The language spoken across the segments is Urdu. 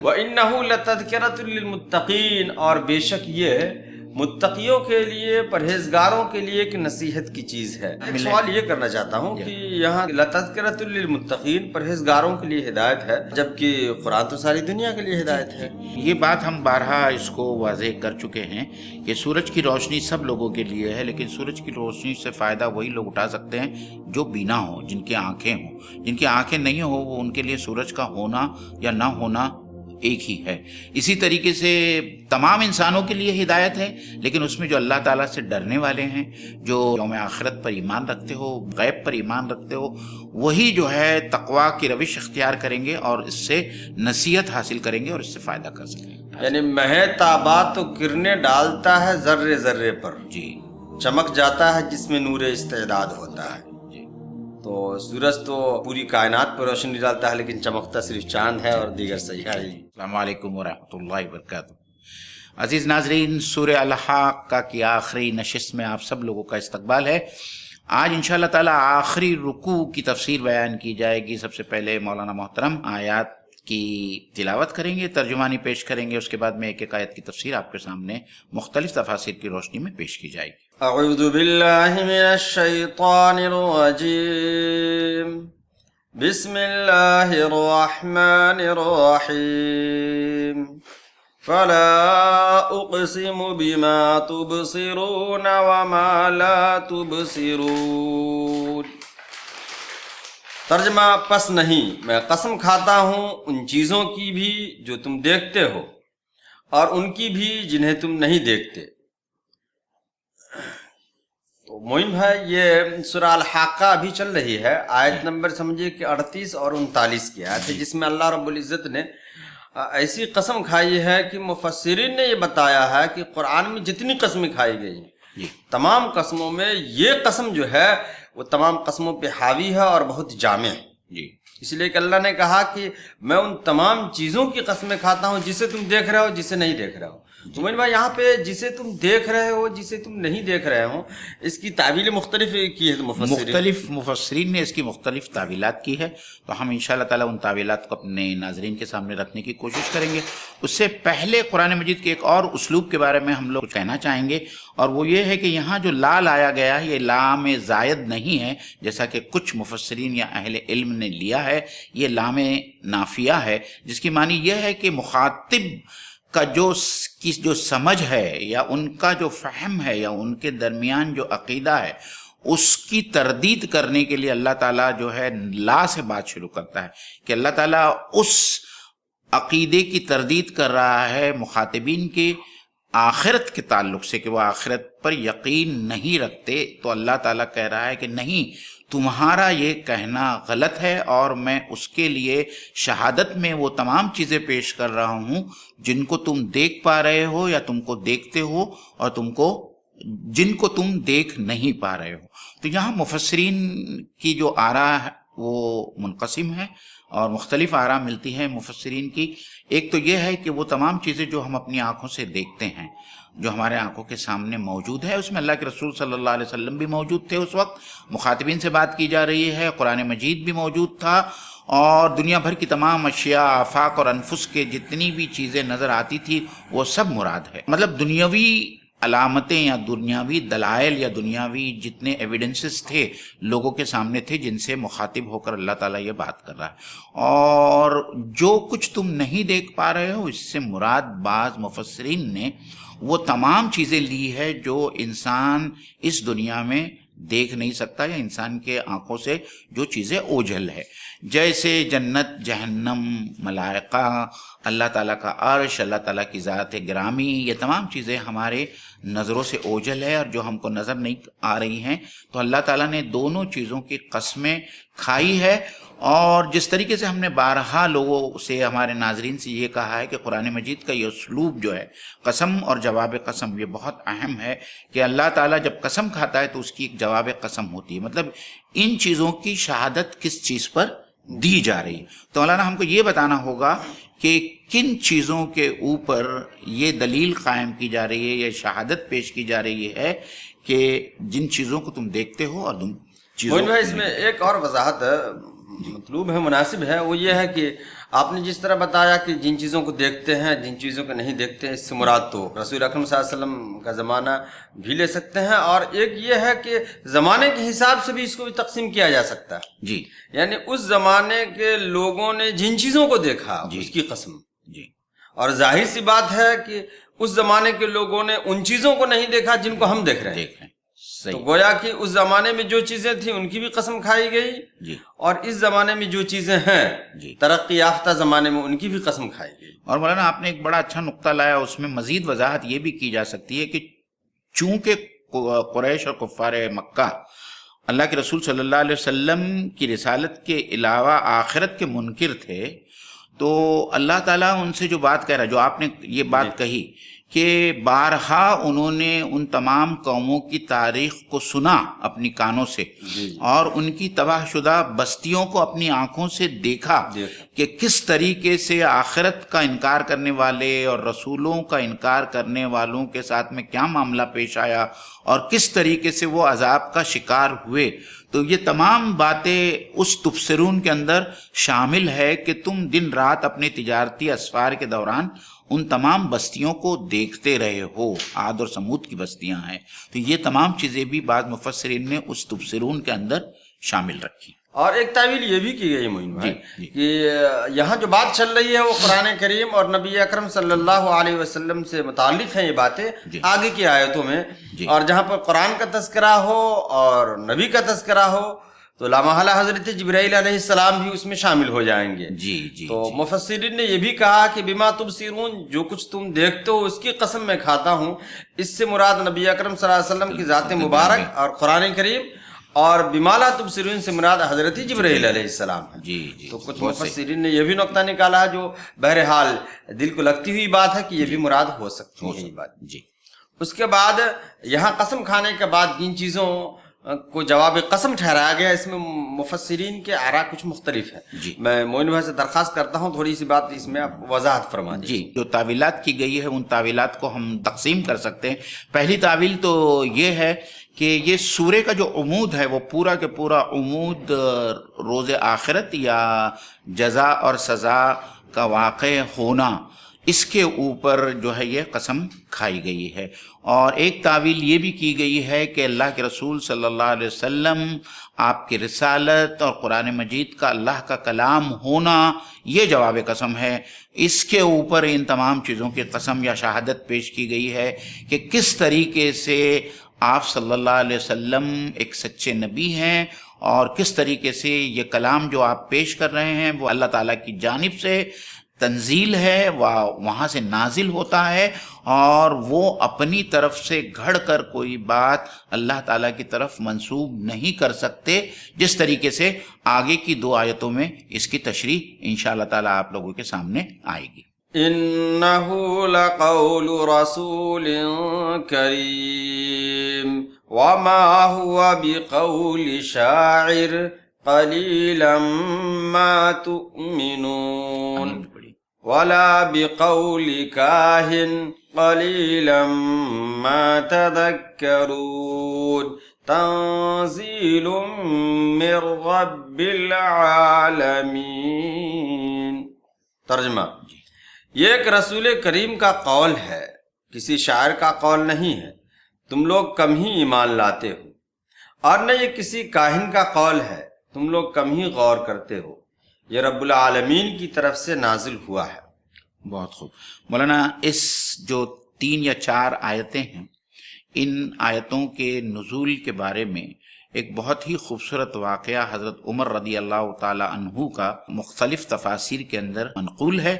وَإِنَّهُ لَتَذْكِرَةٌ لِّلْمُتَّقِينَ، اور بے شک یہ متقیوں کے لیے، پرہیزگاروں کے لیے ایک نصیحت کی چیز ہے۔ ایک سوال یہ کرنا چاہتا ہوں کہ یہاں لَتَذْكِرَةٌ لِّلْمُتَّقِينَ پرہیزگاروں کے لیے ہدایت ہے، جبکہ قرآن تو ساری دنیا کے لیے ہدایت ہے۔ یہ بات ہم بارہا اس کو واضح کر چکے ہیں کہ سورج کی روشنی سب لوگوں کے لیے ہے، لیکن سورج کی روشنی سے فائدہ وہی لوگ اٹھا سکتے ہیں جو بینا ہوں، جن کی آنکھیں ہوں۔ جن کی آنکھیں نہیں ہوں وہ ان کے لیے سورج کا ہونا یا نہ ہونا ایک ہی ہے۔ اسی طریقے سے تمام انسانوں کے لیے ہدایت ہے، لیکن اس میں جو اللہ تعالیٰ سے ڈرنے والے ہیں، جو یوم آخرت پر ایمان رکھتے ہو، غیب پر ایمان رکھتے ہو، وہی جو ہے تقویٰ کی روش اختیار کریں گے اور اس سے نصیحت حاصل کریں گے اور اس سے فائدہ کر سکیں گے۔ یعنی مہ تابا تو کرنے ڈالتا ہے ذرے ذرے پر، جی، چمک جاتا ہے جس میں نور استعداد ہوتا ہے۔ تو سورج تو پوری کائنات پر روشنی ڈالتا ہے، لیکن چمکتا صرف چاند ہے اور دیگر سیارے۔ السلام علیکم ورحمۃ اللہ وبرکاتہ۔ عزیز ناظرین، سورہ الحاقہ کی آخری نشست میں آپ سب لوگوں کا استقبال ہے۔ آج انشاءاللہ تعالی آخری رکوع کی تفسیر بیان کی جائے گی۔ سب سے پہلے مولانا محترم آیات کی تلاوت کریں گے، ترجمانی پیش کریں گے، اس کے بعد میں ایک ایک آیت کی تفسیر آپ کے سامنے مختلف تفاسیر کی روشنی میں پیش کی جائے گی۔ اعوذ باللہ من الشیطان الرجیم، بسم اللہ الرحمن الرحیم، فلا اقسم بما تبصرون وما لا تبصرون۔ ترجمہ پس نہیں، میں قسم کھاتا ہوں ان چیزوں کی بھی جو تم دیکھتے ہو اور ان کی بھی جنہیں تم نہیں دیکھتے۔ تو معین بھائی، یہ سورہ الحاقہ ابھی چل رہی ہے، آیت نمبر سمجھیے کہ 38 اور 39 کی آیت ہے، جس میں اللہ رب العزت نے ایسی قسم کھائی ہے کہ مفسرین نے یہ بتایا ہے کہ قرآن میں جتنی قسمیں کھائی گئی ہیں، تمام قسموں میں یہ قسم جو ہے وہ تمام قسموں پہ حاوی ہے اور بہت جامع ہے۔ اس لیے کہ اللہ نے کہا کہ میں ان تمام چیزوں کی قسمیں کھاتا ہوں جسے تم دیکھ رہے ہو، جسے نہیں دیکھ رہے ہو۔ تو میں یہاں پہ جسے تم دیکھ رہے ہو، جسے تم نہیں دیکھ رہے ہو، اس کی تعویل مختلف کی ہے مختلف مفسرین نے اس کی مختلف تعویلات کی ہے، تو ہم انشاءاللہ تعالی ان تعویلات کو اپنے ناظرین کے سامنے رکھنے کی کوشش کریں گے۔ اس سے پہلے قرآن مجید کے ایک اور اسلوب کے بارے میں ہم لوگ کہنا چاہیں گے، اور وہ یہ ہے کہ یہاں جو لا لایا گیا ہے یہ لام زائد نہیں ہے، جیسا کہ کچھ مفسرین یا اہل علم نے لیا ہے، یہ لام نافیہ ہے، جس کی معنی یہ ہے کہ مخاطب کا جو سمجھ ہے یا ان کا جو فہم ہے یا ان کے درمیان جو عقیدہ ہے، اس کی تردید کرنے کے لیے اللہ تعالیٰ جو ہے لا سے بات شروع کرتا ہے، کہ اللہ تعالیٰ اس عقیدے کی تردید کر رہا ہے مخاطبین کے آخرت کے تعلق سے، کہ وہ آخرت پر یقین نہیں رکھتے، تو اللہ تعالیٰ کہہ رہا ہے کہ نہیں، تمہارا یہ کہنا غلط ہے، اور میں اس کے لیے شہادت میں وہ تمام چیزیں پیش کر رہا ہوں جن کو تم دیکھ پا رہے ہو یا تم کو دیکھتے ہو، اور جن کو تم دیکھ نہیں پا رہے ہو۔ تو یہاں مفسرین کی جو آراء ہے وہ منقسم ہے اور مختلف آراء ملتی ہیں مفسرین کی۔ ایک تو یہ ہے کہ وہ تمام چیزیں جو ہم اپنی آنکھوں سے دیکھتے ہیں، جو ہمارے آنکھوں کے سامنے موجود ہے، اس میں اللہ کے رسول صلی اللہ علیہ وسلم بھی موجود تھے، اس وقت مخاطبین سے بات کی جا رہی ہے، قرآن مجید بھی موجود تھا، اور دنیا بھر کی تمام اشیاء، آفاق اور انفس کے جتنی بھی چیزیں نظر آتی تھی وہ سب مراد ہے۔ مطلب دنیاوی علامتیں یا دنیاوی دلائل یا دنیاوی جتنے ایویڈنسز تھے لوگوں کے سامنے تھے، جن سے مخاطب ہو کر اللہ تعالیٰ یہ بات کر رہا ہے۔ اور جو کچھ تم نہیں دیکھ پا رہے ہو، اس سے مراد بعض مفسرین نے وہ تمام چیزیں لی ہے جو انسان اس دنیا میں دیکھ نہیں سکتا، یا انسان کے آنکھوں سے جو چیزیں اوجھل ہے، جیسے جنت، جہنم، ملائکہ، اللہ تعالیٰ کا عرش، اللہ تعالیٰ کی ذات گرامی، یہ تمام چیزیں ہمارے نظروں سے اوجھل ہے اور جو ہم کو نظر نہیں آ رہی ہیں۔ تو اللہ تعالیٰ نے دونوں چیزوں کی قسمیں کھائی ہے، اور جس طریقے سے ہم نے بارہا لوگوں سے، ہمارے ناظرین سے یہ کہا ہے کہ قرآن مجید کا یہ اسلوب جو ہے قسم اور جواب قسم، یہ بہت اہم ہے کہ اللہ تعالیٰ جب قسم کھاتا ہے تو اس کی ایک جواب قسم ہوتی ہے، مطلب ان چیزوں کی شہادت کس چیز پر دی جا رہی ہے۔ تو مولانا ہم کو یہ بتانا ہوگا کہ کن چیزوں کے اوپر یہ دلیل قائم کی جا رہی ہے، یہ شہادت پیش کی جا رہی ہے کہ جن چیزوں کو تم دیکھتے ہو اور تم چیزوں کو اس میں ایک اور وضاحت مطلوب ہے، مناسب ہے، وہ یہ ہے کہ آپ نے جس طرح بتایا کہ جن چیزوں کو دیکھتے ہیں، جن چیزوں کو نہیں دیکھتے ہیں، اس سے مراد تو رسول اکرم صلی اللہ علیہ وسلم کا زمانہ بھی لے سکتے ہیں، اور ایک یہ ہے کہ زمانے کے حساب سے بھی اس کو بھی تقسیم کیا جا سکتا ہے، جی یعنی اس زمانے کے لوگوں نے جن چیزوں کو دیکھا اس کی قسم، جی اور ظاہر سی بات ہے کہ اس زمانے کے لوگوں نے ان چیزوں کو نہیں دیکھا جن کو ہم دیکھ رہے ہیں، دیکھ رہے ہیں، تو صحیح، گویا کہ اس زمانے میں جو چیزیں تھیں ان کی بھی قسم کھائی گئی، جی اور اس زمانے میں جو چیزیں ہیں جی۔ ترقی یافتہ زمانے میں ان کی بھی قسم کھائی گئی۔ اور مولانا آپ نے ایک بڑا اچھا نقطہ لایا، اس میں مزید وضاحت یہ بھی کی جا سکتی ہے کہ چونکہ قریش اور کفار مکہ اللہ کے رسول صلی اللہ علیہ وسلم کی رسالت کے علاوہ آخرت کے منکر تھے، تو اللہ تعالیٰ ان سے جو بات کہہ رہا ہے، جو آپ نے یہ بات کہی کہ بارہا انہوں نے ان تمام قوموں کی تاریخ کو سنا اپنی کانوں سے، اور ان کی تباہ شدہ بستیوں کو اپنی آنکھوں سے دیکھا کہ کس طریقے سے آخرت کا انکار کرنے والے اور رسولوں کا انکار کرنے والوں کے ساتھ میں کیا معاملہ پیش آیا، اور کس طریقے سے وہ عذاب کا شکار ہوئے۔ تو یہ تمام باتیں اس تبصرون کے اندر شامل ہے کہ تم دن رات اپنے تجارتی اسفار کے دوران ان تمام بستیوں کو دیکھتے رہے ہو، عاد اور سمود کی بستیاں ہیں، تو یہ تمام چیزیں بھی بعض مفسرین نے اس تبصرون کے اندر شامل رکھی۔ اور ایک تعویل یہ بھی کی گئی معین بھائی کہ یہاں جو بات چل رہی ہے وہ قرآن کریم اور نبی اکرم صلی اللہ علیہ وسلم سے متعلق ہیں یہ باتیں آگے کی آیتوں میں، اور جہاں پر قرآن کا تذکرہ ہو اور نبی کا تذکرہ ہو تو لامحالہ حضرت جبرائیل علیہ السلام بھی اس میں شامل ہو جائیں گے۔ تو مفسرین نے یہ بھی کہا کہ بما تبصرون، جو کچھ تم دیکھتے ہو اس کی قسم میں کھاتا ہوں، اس سے مراد نبی اکرم صلی اللہ علیہ وسلم کی ذات مبارک اور قرآن کریم، اور بما لا تبصرون سے مراد حضرت جبرائیل علیہ السلام ہے۔ تو کچھ مفسرین نے یہ بھی نقطہ نکالا جو بہرحال دل کو لگتی ہوئی بات ہے کہ یہ بھی مراد ہو سکتی ہے یہ بات۔ اس کے بعد یہاں قسم کھانے کے بعد جن چیزوں کو جواب قسم ٹھہرایا گیا، اس میں مفسرین کے آراء کچھ مختلف ہیں۔ میں معین بھائی سے درخواست کرتا ہوں تھوڑی سی بات اس میں آپ وضاحت فرما دیجیے۔ جو تعویلات کی گئی ہے ان تعویلات کو ہم تقسیم کر سکتے ہیں۔ پہلی تعویل تو یہ ہے کہ یہ سورے کا جو عمود ہے وہ پورا کے پورا عمود روز آخرت یا جزا اور سزا کا واقع ہونا، اس کے اوپر جو ہے یہ قسم کھائی گئی ہے۔ اور ایک تعویل یہ بھی کی گئی ہے کہ اللہ کے رسول صلی اللہ علیہ وسلم، آپ کی رسالت اور قرآن مجید کا اللہ کا کلام ہونا، یہ جواب قسم ہے۔ اس کے اوپر ان تمام چیزوں کی قسم یا شہادت پیش کی گئی ہے کہ کس طریقے سے آپ صلی اللہ علیہ وسلم ایک سچے نبی ہیں، اور کس طریقے سے یہ کلام جو آپ پیش کر رہے ہیں وہ اللہ تعالیٰ کی جانب سے تنزیل ہے، وہاں سے نازل ہوتا ہے، اور وہ اپنی طرف سے گھڑ کر کوئی بات اللہ تعالیٰ کی طرف منسوب نہیں کر سکتے، جس طریقے سے آگے کی 2 آیتوں میں اس کی تشریح انشاءاللہ تعالیٰ آپ لوگوں کے سامنے آئے گی۔ انہ لقول رسول کریم وما هو بقول شاعر قلیلا ما تؤمنون ولا بقول کاہن قلیلا ما تذکرون تنزیل من رب العالمین۔ ترجمہ: یہ ایک رسول کریم کا قول ہے، کسی شاعر کا قول نہیں ہے، تم لوگ کم ہی ایمان لاتے ہو، اور نہ یہ کسی کاہن کا قول ہے، تم لوگ کم ہی غور کرتے ہو، یہ رب العالمین کی طرف سے نازل ہوا ہے۔ بہت خوب مولانا، اس جو 3 یا 4 آیتیں ہیں، ان آیتوں کے نزول کے بارے میں ایک بہت ہی خوبصورت واقعہ حضرت عمر رضی اللہ تعالی عنہ کا مختلف تفاسیر کے اندر منقول ہے،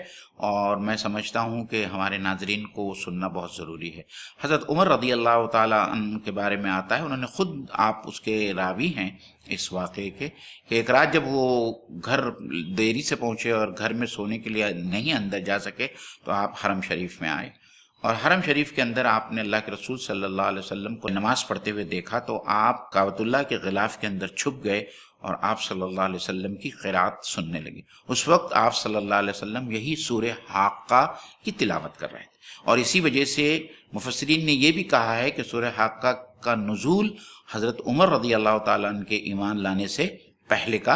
اور میں سمجھتا ہوں کہ ہمارے ناظرین کو سننا بہت ضروری ہے۔ حضرت عمر رضی اللہ تعالی عنہ کے بارے میں آتا ہے، انہوں نے خود، آپ اس کے راوی ہیں اس واقعے کے، کہ ایک رات جب وہ گھر دیری سے پہنچے اور گھر میں سونے کے لیے نہیں اندر جا سکے، تو آپ حرم شریف میں آئے، اور حرم شریف کے اندر آپ نے اللہ کے رسول صلی اللہ علیہ وسلم کو نماز پڑھتے ہوئے دیکھا، تو آپ کعبۃ اللہ کے غلاف کے اندر چھپ گئے اور آپ صلی اللہ علیہ وسلم کی قرات سننے لگے۔ اس وقت آپ صلی اللہ علیہ وسلم یہی سورہ حاقہ کی تلاوت کر رہے تھے، اور اسی وجہ سے مفسرین نے یہ بھی کہا ہے کہ سورہ حاقہ کا نزول حضرت عمر رضی اللہ تعالیٰ عنہ کے ایمان لانے سے پہلے کا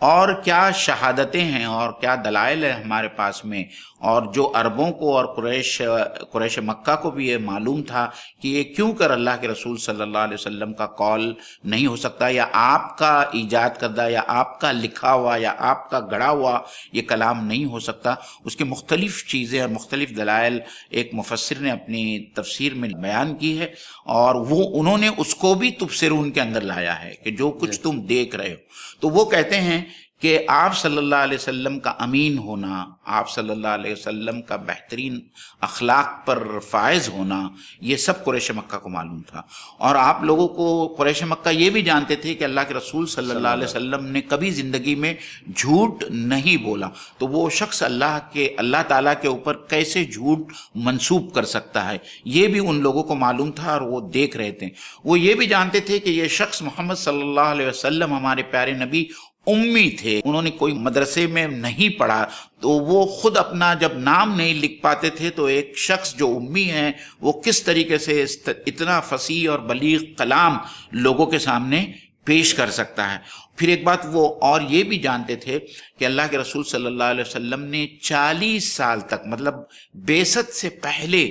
اور کیا شہادتیں ہیں اور کیا دلائل ہے ہمارے پاس میں، اور جو عربوں کو اور قریش مکہ کو بھی یہ معلوم تھا کہ یہ کیوں کر اللہ کے رسول صلی اللہ علیہ وسلم کا قول نہیں ہو سکتا، یا آپ کا ایجاد کردہ یا آپ کا لکھا ہوا یا آپ کا گڑھا ہوا یہ کلام نہیں ہو سکتا، اس کے مختلف چیزیں اور مختلف دلائل ایک مفسر نے اپنی تفسیر میں بیان کی ہے، اور انہوں نے اس کو بھی تبصرون کے اندر لایا ہے کہ جو کچھ تم دیکھ رہے ہو۔ تو وہ کہتے ہیں کہ آپ صلی اللہ علیہ وسلم کا امین ہونا، آپ صلی اللہ علیہ وسلم کا بہترین اخلاق پر فائز ہونا، یہ سب قریش مکہ کو معلوم تھا، اور آپ لوگوں کو قریش مکہ یہ بھی جانتے تھے کہ اللہ کے رسول صلی اللہ علیہ وسلم نے کبھی زندگی میں جھوٹ نہیں بولا، تو وہ شخص اللہ تعالیٰ کے اوپر کیسے جھوٹ منسوب کر سکتا ہے، یہ بھی ان لوگوں کو معلوم تھا، اور وہ دیکھ رہے تھے۔ وہ یہ بھی جانتے تھے کہ یہ شخص محمد صلی اللہ علیہ وسلم ہمارے پیارے نبی امی تھے، انہوں نے کوئی مدرسے میں نہیں پڑھا، تو وہ خود اپنا جب نام نہیں لکھ پاتے تھے تو ایک شخص جو امی ہے وہ کس طریقے سے اتنا فصیح اور بلیغ کلام لوگوں کے سامنے پیش کر سکتا ہے۔ پھر ایک بات وہ اور یہ بھی جانتے تھے کہ اللہ کے رسول صلی اللہ علیہ وسلم نے 40 سال تک، مطلب بعثت سے پہلے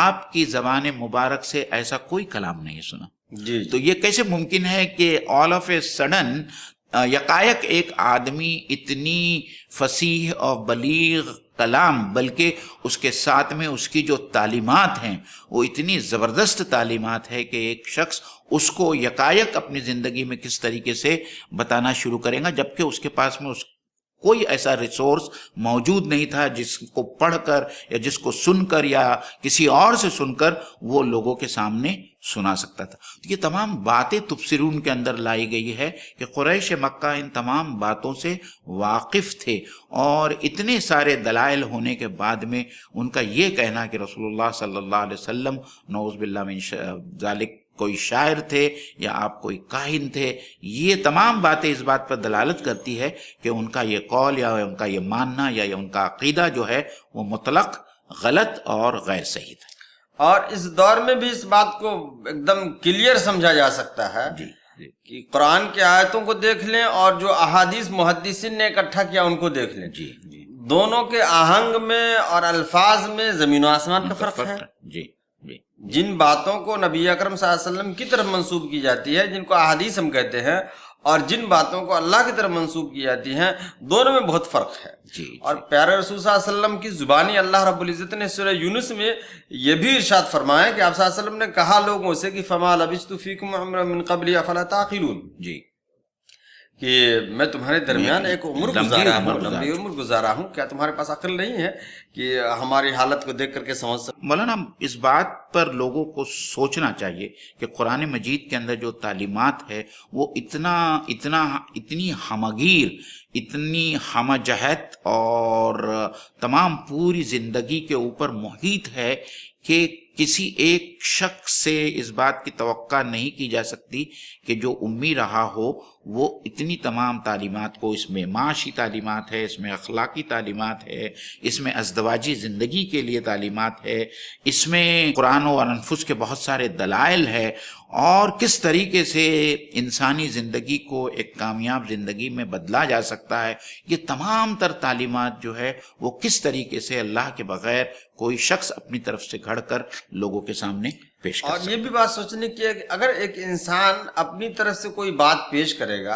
آپ کی زبان مبارک سے ایسا کوئی کلام نہیں سنا۔ جی تو یہ کیسے ممکن ہے کہ آل آف اے سڈن یکایک ایک آدمی اتنی فصیح اور بلیغ کلام، بلکہ اس کے ساتھ میں اس کی جو تعلیمات ہیں وہ اتنی زبردست تعلیمات ہے کہ ایک شخص اس کو یکایک اپنی زندگی میں کس طریقے سے بتانا شروع کرے گا، جبکہ اس کے پاس میں کوئی ایسا ریسورس موجود نہیں تھا جس کو پڑھ کر یا جس کو سن کر یا کسی اور سے سن کر وہ لوگوں کے سامنے سنا سکتا تھا۔ یہ تمام باتیں تبصرون کے اندر لائی گئی ہے کہ قریش مکہ ان تمام باتوں سے واقف تھے، اور اتنے سارے دلائل ہونے کے بعد میں ان کا یہ کہنا کہ رسول اللہ صلی اللہ علیہ وسلم نعوذ باللہ من ذالک کوئی شاعر تھے یا آپ کوئی کاہن تھے، یہ تمام باتیں اس بات پر دلالت کرتی ہے کہ ان کا یہ قول یا ان کا یہ ماننا یا ان کا عقیدہ جو ہے وہ مطلق غلط اور غیر صحیح تھا۔ اور اس دور میں بھی اس بات کو ایک دم کلیئر سمجھا جا سکتا ہے کہ قرآن کی آیتوں کو دیکھ لیں اور جو احادیث محدثین نے اکٹھا کیا ان کو دیکھ لیں، دونوں کے آہنگ میں اور الفاظ میں زمین و آسمان کا فرق ہے۔ جن باتوں کو نبی اکرم صلی اللہ علیہ وسلم کی طرف منسوب کی جاتی ہے، جن کو احادیث ہم کہتے ہیں، اور جن باتوں کو اللہ کی طرف منسوب کی جاتی ہیں، دونوں میں بہت فرق ہے۔ اور پیارے رسول صلی اللہ علیہ وسلم کی زبانی اللہ رب العزت نے سورہ یونس میں یہ بھی ارشاد فرمایا کہ آپ صلی اللہ علیہ وسلم نے کہا لوگوں سے کہ فما لبثت فیکم عمرا من قبل افلا تعقلون، کہ میں تمہارے درمیان ایک لمبی عمر گزارا ہوں، کیا تمہارے پاس عقل نہیں ہے کہ ہماری حالت کو دیکھ کر کے سمجھ سکتے؟ مولانا اس بات پر لوگوں کو سوچنا چاہیے کہ قرآن مجید کے اندر جو تعلیمات ہے وہ اتنی ہمگیر، اتنی ہمہ جہت اور تمام پوری زندگی کے اوپر محیط ہے کہ کسی ایک شخص سے اس بات کی توقع نہیں کی جا سکتی کہ جو امی رہا ہو وہ اتنی تمام تعلیمات کو، اس میں معاشی تعلیمات ہے، اس میں اخلاقی تعلیمات ہے، اس میں ازدواجی زندگی کے لیے تعلیمات ہے، اس میں قرآن و انفس کے بہت سارے دلائل ہے، اور کس طریقے سے انسانی زندگی کو ایک کامیاب زندگی میں بدلا جا سکتا ہے، یہ تمام تر تعلیمات جو ہے وہ کس طریقے سے اللہ کے بغیر کوئی شخص اپنی طرف سے گھڑ کر لوگوں کے سامنے پیش کر سکتا ہے۔ اور یہ بھی بات سوچنے کی ہے کہ اگر ایک انسان اپنی طرف سے کوئی بات پیش کرے گا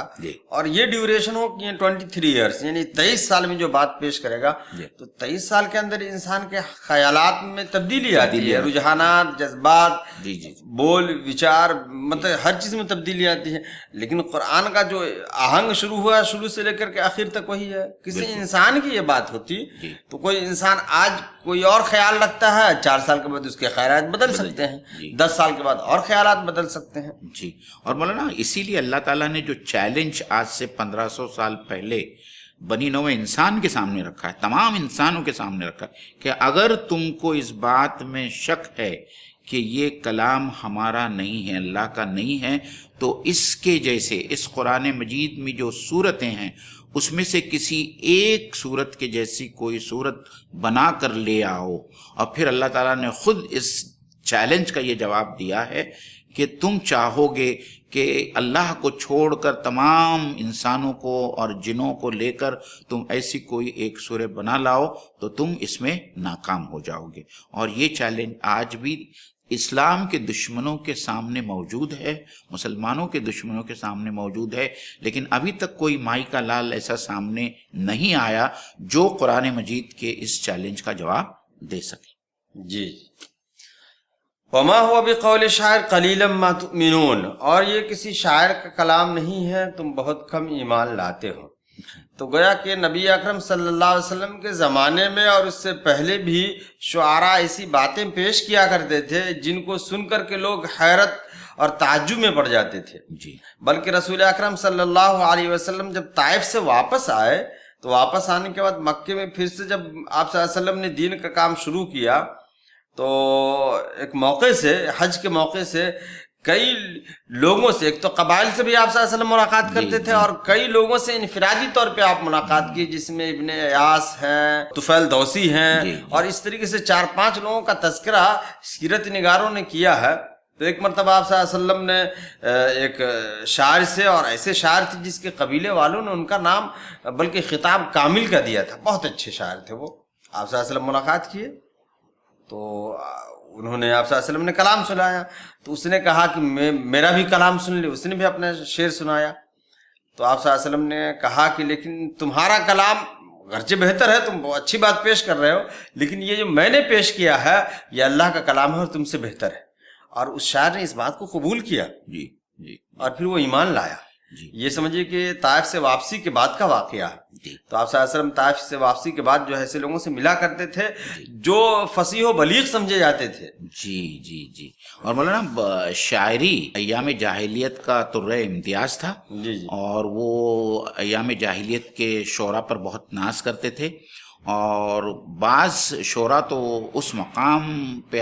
اور یہ ڈیوریشن ہو کہ 23 ایئرس یعنی 23 سال میں جو بات پیش کرے گا، تو 23 سال کے اندر انسان کے خیالات میں تبدیلی آتی ہے، رجحانات، جذبات، بول وچار، مطلب ہر چیز میں تبدیلی آتی ہے۔ لیکن قرآن کا جو آہنگ شروع ہوا شروع سے لے کر کے آخر تک وہی ہے۔ کسی انسان کی یہ بات ہوتی تو کوئی انسان آج کوئی اور خیال رکھتا ہے، 4 سال کے بعد اس کے خیالات بدل سکتے ہیں، 10 سال کے بعد اور خیالات بدل سکتے ہیں۔ اور مولانا اسی لیے اللہ تعالیٰ نے جو چیلنج آج سے 1500 سال پہلے بنی نوع انسان کے سامنے رکھا ہے، تمام انسانوں کے سامنے رکھا ہے کہ اگر تم کو اس بات میں شک ہے کہ یہ کلام ہمارا نہیں ہے، اللہ کا نہیں ہے، تو اس کے جیسے اس قرآن مجید میں جو صورتیں ہیں اس میں سے کسی ایک صورت کے جیسی کوئی صورت بنا کر لے آؤ۔ اور پھر اللہ تعالیٰ نے خود اس چیلنج کا یہ جواب دیا ہے کہ تم چاہو گے کہ اللہ کو چھوڑ کر تمام انسانوں کو اور جنوں کو لے کر تم ایسی کوئی ایک سورہ بنا لاؤ تو تم اس میں ناکام ہو جاؤ گے. اور یہ چیلنج آج بھی اسلام کے دشمنوں کے سامنے موجود ہے، مسلمانوں کے دشمنوں کے سامنے موجود ہے، لیکن ابھی تک کوئی مائی کا لال ایسا سامنے نہیں آیا جو قرآن مجید کے اس چیلنج کا جواب دے سکے. جی. وما هو بقول شاعر قلیلا ما تؤمنون، اور یہ کسی شاعر کا کلام نہیں ہے، تم بہت کم ایمان لاتے ہو. تو گویا کہ نبی اکرم صلی اللہ علیہ وسلم کے زمانے میں اور اس سے پہلے بھی شعراء ایسی باتیں پیش کیا کرتے تھے جن کو سن کر کے لوگ حیرت اور تعجب میں پڑ جاتے تھے. جی. بلکہ رسول اکرم صلی اللہ علیہ وسلم جب طائف سے واپس آئے تو واپس آنے کے بعد مکے میں پھر سے جب آپ صلی اللہ علیہ وسلم نے دین کا کام شروع کیا تو ایک موقع سے، حج کے موقع سے، کئی لوگوں سے، ایک تو قبائل سے بھی آپ صلی اللہ علیہ وسلم ملاقات کرتے تھے اور کئی لوگوں سے انفرادی طور پہ آپ ملاقات کی، جس میں ابن ایاس ہیں، طفیل دوسی ہیں، اور اس طریقے سے 4-5 لوگوں کا تذکرہ سیرت نگاروں نے کیا ہے. تو ایک مرتبہ آپ صلی اللہ علیہ وسلم نے ایک شاعر سے، اور ایسے شاعر تھے جس کے قبیلے والوں نے ان کا نام بلکہ خطاب کامل کا دیا تھا، بہت اچھے شاعر تھے وہ. آپ صلی اللہ علیہ وسلم ملاقات کیے تو انہوں نے آپ صلی اللہ علیہ وسلم نے کلام سنایا، تو اس نے کہا کہ میرا بھی کلام سن لے. اس نے بھی اپنا شعر سنایا. تو آپ صلی اللہ علیہ وسلم نے کہا کہ لیکن تمہارا کلام گرچہ بہتر ہے، تم بہت اچھی بات پیش کر رہے ہو، لیکن یہ جو میں نے پیش کیا ہے یہ اللہ کا کلام ہے اور تم سے بہتر ہے. اور اس شاعر نے اس بات کو قبول کیا. جی. جی. اور پھر وہ ایمان لایا. جی. یہ سمجھیے کہ طائف سے واپسی کے بعد کا واقعہ ہے. تو آپ صلی اللہ علیہ وسلم طائف سے واپسی کے بعد جو ایسے لوگوں سے ملا کرتے تھے جو فصیح و بلیغ سمجھے جاتے تھے. جی. جی. جی. اور مولانا شاعری ایام جاہلیت کا طرۂ امتیاز تھا. جی. جی. اور وہ ایام جاہلیت کے شعراء پر بہت ناز کرتے تھے، اور بعض شعراء تو اس مقام پہ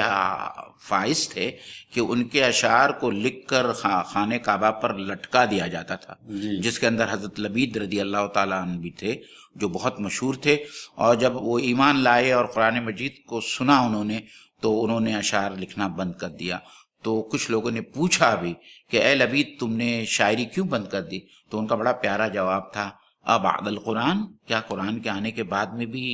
فائز تھے کہ ان کے اشعار کو لکھ کر خانہ کعبہ پر لٹکا دیا جاتا تھا. جس کے اندر حضرت لبید رضی اللہ تعالیٰ عنہ بھی تھے جو بہت مشہور تھے. اور جب وہ ایمان لائے اور قرآن مجید کو سنا انہوں نے تو انہوں نے اشعار لکھنا بند کر دیا. تو کچھ لوگوں نے پوچھا بھی کہ اے لبید تم نے شاعری کیوں بند کر دی؟ تو ان کا بڑا پیارا جواب تھا، بعد القرآن، کیا قرآن کے آنے کے بعد میں بھی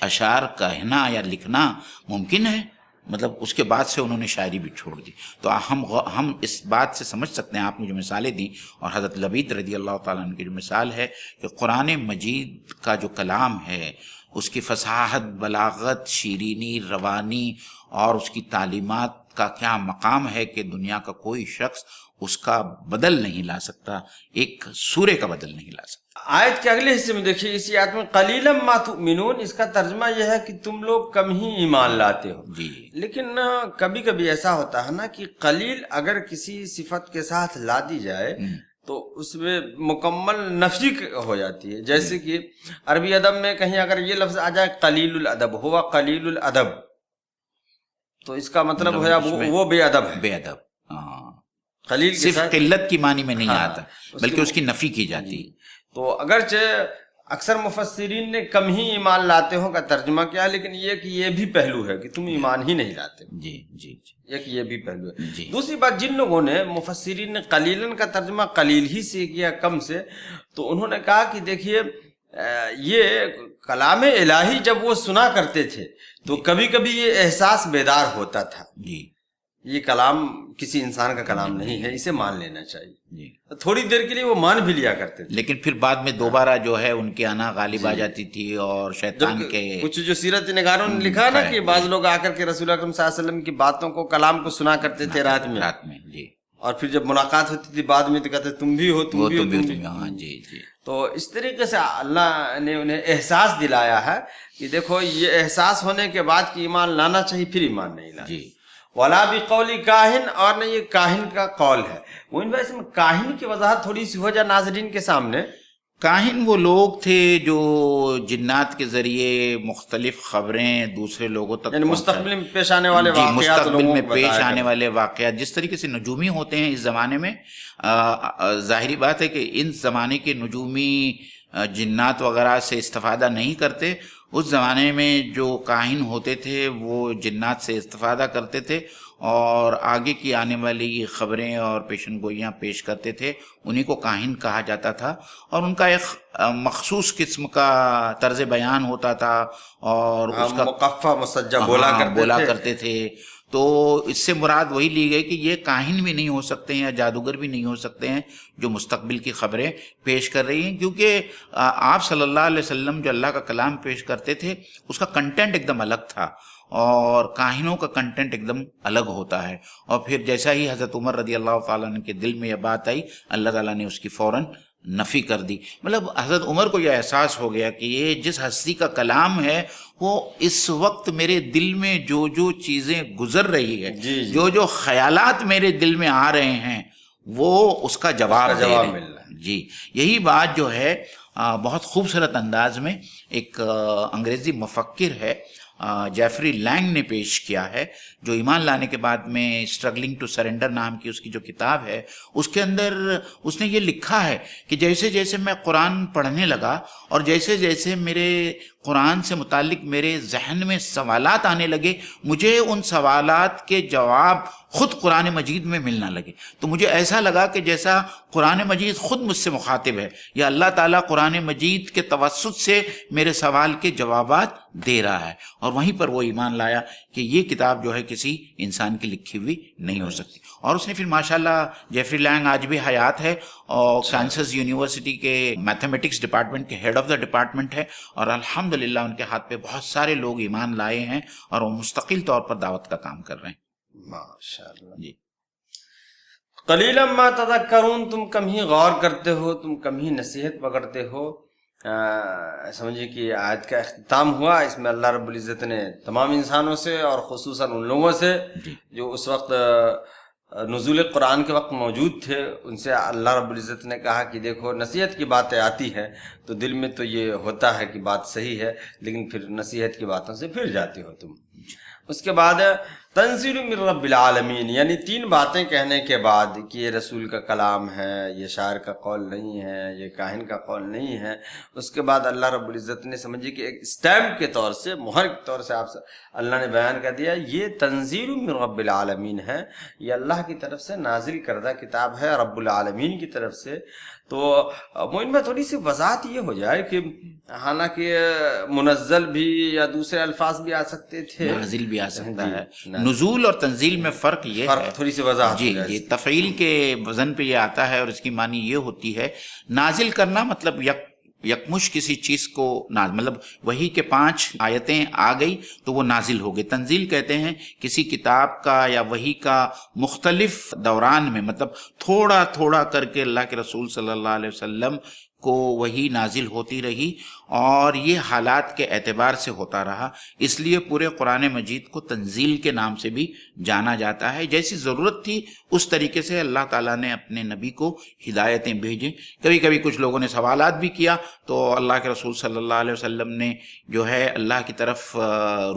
اشعار کہنا یا لکھنا ممکن ہے؟ مطلب اس کے بعد سے انہوں نے شاعری بھی چھوڑ دی. تو ہم اس بات سے سمجھ سکتے ہیں، آپ نے جو مثالیں دی اور حضرت لبید رضی اللہ تعالیٰ عنہ کی جو مثال ہے کہ قرآن مجید کا جو کلام ہے اس کی فصاحت، بلاغت، شیرینی، روانی اور اس کی تعلیمات کا کیا مقام ہے کہ دنیا کا کوئی شخص اس کا بدل نہیں لا سکتا، ایک سورے کا بدل نہیں لا سکتا. آیت کے اگلے حصے میں دیکھیے، اسی آیت میں قلیلا ما تؤمنون، اس کا ترجمہ یہ ہے کہ تم لوگ کم ہی ایمان لاتے ہو. جی. لیکن کبھی کبھی ایسا ہوتا ہے نا کہ قلیل اگر کسی صفت کے ساتھ لا دی جائے تو اس میں مکمل نفی ہو جاتی ہے. جیسے کہ عربی ادب میں کہیں اگر یہ لفظ آ جائے قلیل الادب، ہوا قلیل الادب، تو اس کا مطلب ہوا وہ بے ادب ہے. بے ادب. ہاں. قلیل صرف قلت کی معنی میں نہیں آتا بلکہ اس کی نفی کی جاتی. تو اگرچہ اکثر مفسرین نے کم ہی ایمان لاتے ہوں کا ترجمہ کیا، لیکن یہ کہ یہ بھی پہلو ہے کہ تم ایمان ہی نہیں لاتے. جی. جی. جی. ایک یہ بھی پہلو ہے. جی. دوسری بات، جن لوگوں نے مفسرین نے قلیلاً کا ترجمہ قلیل ہی سے کیا، کم سے، تو انہوں نے کہا کہ دیکھیے یہ کلام الہی جب وہ سنا کرتے تھے تو کبھی کبھی یہ احساس بیدار ہوتا تھا. جی. یہ کلام کسی انسان کا کلام نہیں ہے، اسے مان لینا چاہیے. جی. تھوڑی دیر کے لیے وہ مان بھی لیا کرتے تھے، لیکن پھر بعد میں دوبارہ جو ہے ان کی انا غالب آ جاتی تھی اور شیطان کے کچھ جو سیرت نگاروں نے لکھا نا کہ بعض لوگ آ کر کے رسول اکرم صلی اللہ علیہ وسلم کی باتوں کو، کلام کو سنا کرتے تھے رات میں. جی. اور پھر جب ملاقات ہوتی تھی بعد میں تو کہتے تم بھی ہو، تم بھی ہو. ہاں. جی. جی. تو اس طریقے سے اللہ نے انہیں احساس دلایا ہے کہ دیکھو یہ احساس ہونے کے بعد کہ ایمان لانا چاہیے، پھر ایمان نہیں لانا. جی. ولا بقول کاہن، اور نہ یہ کاہن کا قول ہے. وہ ان اس میں کاہن کی وضاحت تھوڑی سی ہو جائے ناظرین کے سامنے. کاہن وہ لوگ تھے جو جنات کے ذریعے مختلف خبریں دوسرے لوگوں تک، یعنی مستقبل میں پیش آنے والے واقعات، مستقبل میں پیش آنے والے واقعات، جس طریقے سے نجومی ہوتے ہیں اس زمانے میں. ظاہری بات ہے کہ ان زمانے کے نجومی جنات وغیرہ سے استفادہ نہیں کرتے. اس زمانے میں جو کاہن ہوتے تھے وہ جنات سے استفادہ کرتے تھے اور آگے کی آنے والی خبریں اور پیشن گوئیاں پیش کرتے تھے. انہی کو کاہن کہا جاتا تھا اور ان کا ایک مخصوص قسم کا طرز بیان ہوتا تھا اور اس کا مقفع مسجع بولا کرتے تھے. تو اس سے مراد وہی لی گئی کہ یہ کاہن بھی نہیں ہو سکتے ہیں یا جادوگر بھی نہیں ہو سکتے ہیں جو مستقبل کی خبریں پیش کر رہی ہیں، کیونکہ آپ صلی اللہ علیہ وسلم جو اللہ کا کلام پیش کرتے تھے اس کا کنٹینٹ ایک دم الگ تھا اور کاہنوں کا کنٹینٹ ایک دم الگ ہوتا ہے. اور پھر جیسا ہی حضرت عمر رضی اللہ تعالیٰ عنہ کے دل میں یہ بات آئی، اللہ تعالیٰ نے اس کی فوراً نفی کر دی. مطلب حضرت عمر کو یہ احساس ہو گیا کہ یہ جس ہستی کا کلام ہے وہ اس وقت میرے دل میں جو جو چیزیں گزر رہی ہے، جو جو خیالات میرے دل میں آ رہے ہیں وہ اس کا جواب دے رہے ہیں. جی یہی بات جو ہے بہت خوبصورت انداز میں ایک انگریزی مفکر ہے جیفری لینگ نے پیش کیا ہے، جو ایمان لانے کے بعد میں اسٹرگلنگ ٹو سرنڈر نام کی اس کی جو کتاب ہے اس کے اندر اس نے یہ لکھا ہے کہ جیسے جیسے میں قرآن پڑھنے لگا اور جیسے جیسے میرے قرآن سے متعلق میرے ذہن میں سوالات آنے لگے، مجھے ان سوالات کے جواب خود قرآن مجید میں ملنا لگے. تو مجھے ایسا لگا کہ جیسا قرآن مجید خود مجھ سے مخاطب ہے یا اللہ تعالیٰ قرآن مجید کے توسط سے میرے سوال کے جوابات دے رہا ہے. اور وہیں پر وہ ایمان لایا کہ یہ کتاب جو ہے کسی انسان کی لکھی ہوئی نہیں ہو سکتی. اور اس نے پھر ماشاءاللہ جیفری لینگ آج بھی حیات ہے اور کانسس یونیورسٹی کے میتھمیٹکس ڈپارٹمنٹ کے ہیڈ آف دا ڈپارٹمنٹ ہے اور الحمدللہ ان کے ہاتھ پہ بہت سارے لوگ ایمان لائے ہیں اور وہ مستقل طور پر دعوت کا کام کر رہے ہیں. ماشاءاللہ. جی قلیلا ما تذکرون، تم کم ہی غور کرتے ہو، تم کم ہی نصیحت پکڑتے ہو. سمجھیے کہ آیت کا اختتام ہوا، اس میں اللہ رب العزت نے تمام انسانوں سے اور خصوصاً ان لوگوں سے جو اس وقت نزول قرآن کے وقت موجود تھے، ان سے اللہ رب العزت نے کہا کہ دیکھو نصیحت کی باتیں آتی ہے تو دل میں تو یہ ہوتا ہے کہ بات صحیح ہے، لیکن پھر نصیحت کی باتوں سے پھر جاتے ہو تم. اس کے بعد تنزیل من رب العالمین، یعنی 3 باتیں کہنے کے بعد کہ یہ رسول کا کلام ہے، یہ شاعر کا قول نہیں ہے، یہ کاہن کا قول نہیں ہے. اس کے بعد اللہ رب العزت نے سمجھے کہ ایک اسٹیمپ کے طور سے، مہر کے طور سے آپ سے اللہ نے بیان کر دیا یہ تنزیل من رب العالمین ہے، یہ اللہ کی طرف سے نازل کردہ کتاب ہے رب العالمین کی طرف سے. تو معین میں تھوڑی سی وضاحت یہ ہو جائے کہ حالانکہ منزل بھی یا دوسرے الفاظ بھی آ سکتے تھے، نازل بھی آ سکتا ہے. نزول اور تنزیل میں فرق یہ ہے، تھوڑی سی وضاحت. جی یہ تفعیل کے وزن پہ یہ آتا ہے اور اس کی معنی یہ ہوتی ہے نازل کرنا، مطلب یکمش کسی چیز کو مطلب وحی کے 5 آیتیں آ گئی تو وہ نازل ہو گئی. تنزیل کہتے ہیں کسی کتاب کا یا وحی کا مختلف دوران میں، مطلب تھوڑا تھوڑا کر کے اللہ کے رسول صلی اللہ علیہ وسلم کو وہی نازل ہوتی رہی اور یہ حالات کے اعتبار سے ہوتا رہا. اس لیے پورے قرآن مجید کو تنزیل کے نام سے بھی جانا جاتا ہے. جیسی ضرورت تھی اس طریقے سے اللہ تعالیٰ نے اپنے نبی کو ہدایتیں بھیجیں. کبھی کبھی کچھ لوگوں نے سوالات بھی کیا تو اللہ کے رسول صلی اللہ علیہ وسلم نے جو ہے اللہ کی طرف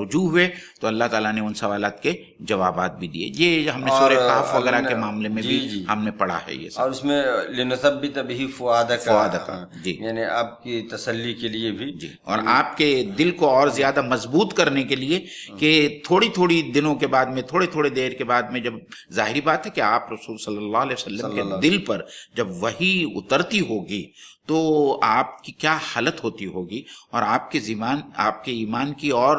رجوع ہوئے تو اللہ تعالیٰ نے ان سوالات کے جوابات بھی دیے. یہ ہم نے سورہ کہف وغیرہ کے معاملے میں بھی ہم نے پڑھا ہے یہ سب. اور اس میں لنثبت بہ فؤادک، جی یعنی آپ کی تسلی کے لیے بھی، جی اور آپ کے دل کو اور زیادہ مضبوط کرنے کے لیے کہ تھوڑی تھوڑی دنوں کے بعد میں، تھوڑے تھوڑے دیر کے بعد میں، جب ظاہری بات ہے کہ آپ رسول صلی اللہ علیہ وسلم کے دل پر جب وحی اترتی ہوگی تو آپ کی کیا حالت ہوتی ہوگی اور آپ کے ایمان کی اور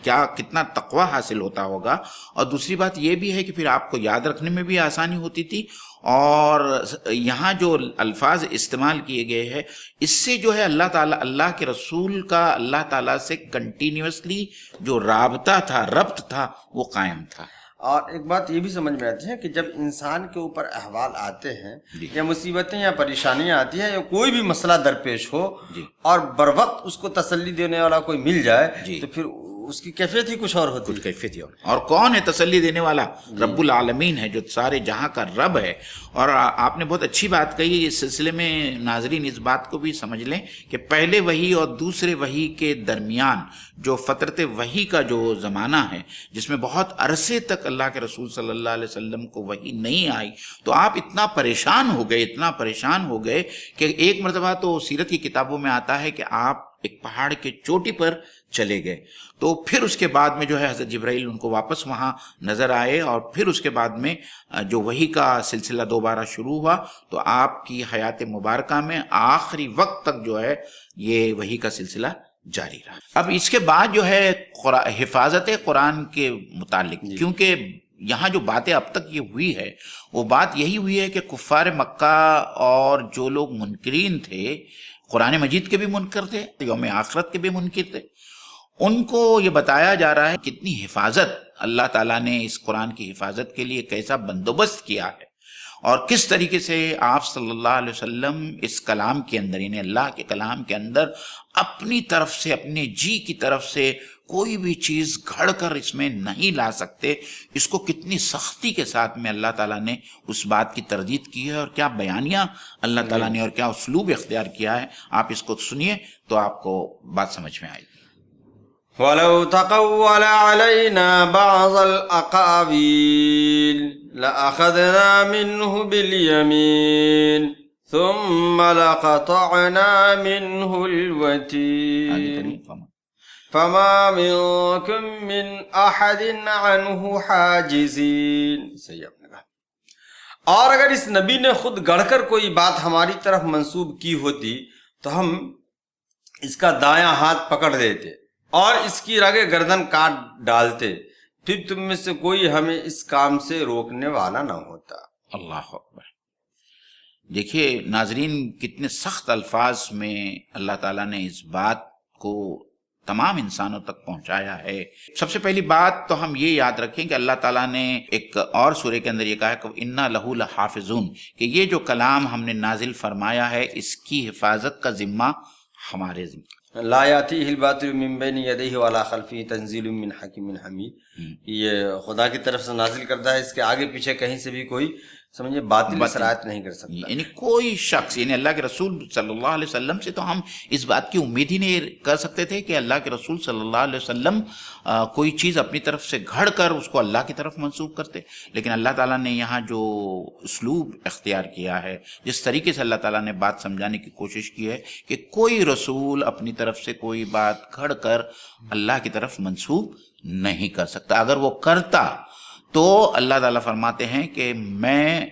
کیا کتنا تقوی حاصل ہوتا ہوگا. اور دوسری بات یہ بھی ہے کہ پھر آپ کو یاد رکھنے میں بھی آسانی ہوتی تھی اور یہاں جو الفاظ استعمال کیے گئے ہیں اس سے جو ہے اللہ تعالیٰ، اللہ کے رسول کا اللہ تعالیٰ سے کنٹینیوسلی جو رابطہ تھا، ربط تھا، وہ قائم تھا. اور ایک بات یہ بھی سمجھ میں آتی ہے کہ جب انسان کے اوپر احوال آتے ہیں یا مصیبتیں یا پریشانیاں آتی ہیں یا کوئی بھی مسئلہ درپیش ہو اور بر وقت اس کو تسلی دینے والا کوئی مل جائے تو پھر اس کی کیفیت ہی کچھ اور ہوتی کچھ ہے. کیفیت ہی اور کون ہے تسلی دینے والا؟ رب العالمین ہے، جو سارے جہاں کا رب ہے. اور آپ نے بہت اچھی بات کہی. اس سلسلے میں ناظرین اس بات کو بھی سمجھ لیں کہ پہلے وحی اور دوسرے وحی کے درمیان جو فترت وحی کا جو زمانہ ہے، جس میں بہت عرصے تک اللہ کے رسول صلی اللہ علیہ وسلم کو وحی نہیں آئی، تو آپ اتنا پریشان ہو گئے کہ ایک مرتبہ تو سیرت کی کتابوں میں آتا ہے کہ آپ ایک پہاڑ کے چوٹی پر چلے گئے. تو پھر اس کے بعد میں جو ہے حضرت جبرائیل ان کو واپس وہاں نظر آئے، اور پھر اس کے بعد میں جو وحی کا سلسلہ دوبارہ شروع ہوا، تو آپ کی حیات مبارکہ میں آخری وقت تک جو ہے یہ وحی کا سلسلہ جاری رہا. اب اس کے بعد جو ہے حفاظت قرآن کے متعلق، کیونکہ یہاں جو باتیں اب تک یہ ہوئی ہے وہ بات یہی ہوئی ہے کہ کفار مکہ اور جو لوگ منکرین تھے، قرآن مجید کے بھی منکر تھے، یوم آخرت کے بھی منکر تھے، ان کو یہ بتایا جا رہا ہے کتنی حفاظت اللہ تعالیٰ نے اس قرآن کی حفاظت کے لیے کیسا بندوبست کیا ہے، اور کس طریقے سے آپ صلی اللہ علیہ وسلم اس کلام کے اندر، یعنی اللہ کے کلام کے اندر اپنی طرف سے، اپنے جی کی طرف سے کوئی بھی چیز گھڑ کر اس میں نہیں لا سکتے. اس کو کتنی سختی کے ساتھ میں اللہ تعالیٰ نے اس بات کی تردید کی ہے، اور کیا بیانیہ اللہ تعالیٰ نے اور کیا اسلوب اختیار کیا ہے. آپ اس کو سنیے تو آپ کو بات سمجھ میں آئے گی. وَلَوْ تَقَوَّلَ عَلَيْنَا بَعْضَ الْأَقَاوِيلِ لَأَخَذْنَا مِنْهُ بِالْيَمِينِ ثُمَّ لَقَطَعْنَا مِنْهُ الْوَتِينَ فَمَا مِنْكُمْ مِنْ أَحَدٍ عَنْهُ حَاجِزِينَ. صحیح آپ نے کہا. اور اگر اس نبی نے خود گڑھ کر کوئی بات ہماری طرف منسوب کی ہوتی تو ہم اس کا دایاں ہاتھ پکڑ دیتے اور اس کی رگ گردن کاٹ ڈالتے، پھر تم میں سے کوئی ہمیں اس کام سے روکنے والا نہ ہوتا. اللہ اکبر. دیکھیے ناظرین، کتنے سخت الفاظ میں اللہ تعالیٰ نے اس بات کو تمام انسانوں تک پہنچایا ہے. سب سے پہلی بات تو ہم یہ یاد رکھیں کہ اللہ تعالیٰ نے ایک اور سورہ کے اندر یہ کہا کہ اِنَّا لَهُ لَحَافِظُونَ، کہ یہ جو کلام ہم نے نازل فرمایا ہے اس کی حفاظت کا ذمہ ہمارے ذمہ. لا یاتیہ الباطل من بین یدیہ ولا خلفہ تنزیل من حکیم حمید. یہ خدا کی طرف سے نازل کردہ ہے، اس کے آگے پیچھے کہیں سے بھی کوئی سمجھے باطل سرایت نہیں کر سکتا. یعنی کوئی شخص، یعنی اللہ کے رسول صلی اللہ علیہ وسلم سے تو ہم اس بات کی امید ہی نہیں کر سکتے تھے کہ اللہ کے رسول صلی اللہ علیہ وسلم کوئی چیز اپنی طرف سے گھڑ کر اس کو اللہ کی طرف منسوب کرتے. لیکن اللہ تعالیٰ نے یہاں جو اسلوب اختیار کیا ہے، جس طریقے سے اللہ تعالیٰ نے بات سمجھانے کی کوشش کی ہے کہ کوئی رسول اپنی طرف سے کوئی بات گھڑ کر اللہ کی طرف منسوب نہیں کر سکتا. اگر وہ کرتا تو اللہ تعالیٰ فرماتے ہیں کہ میں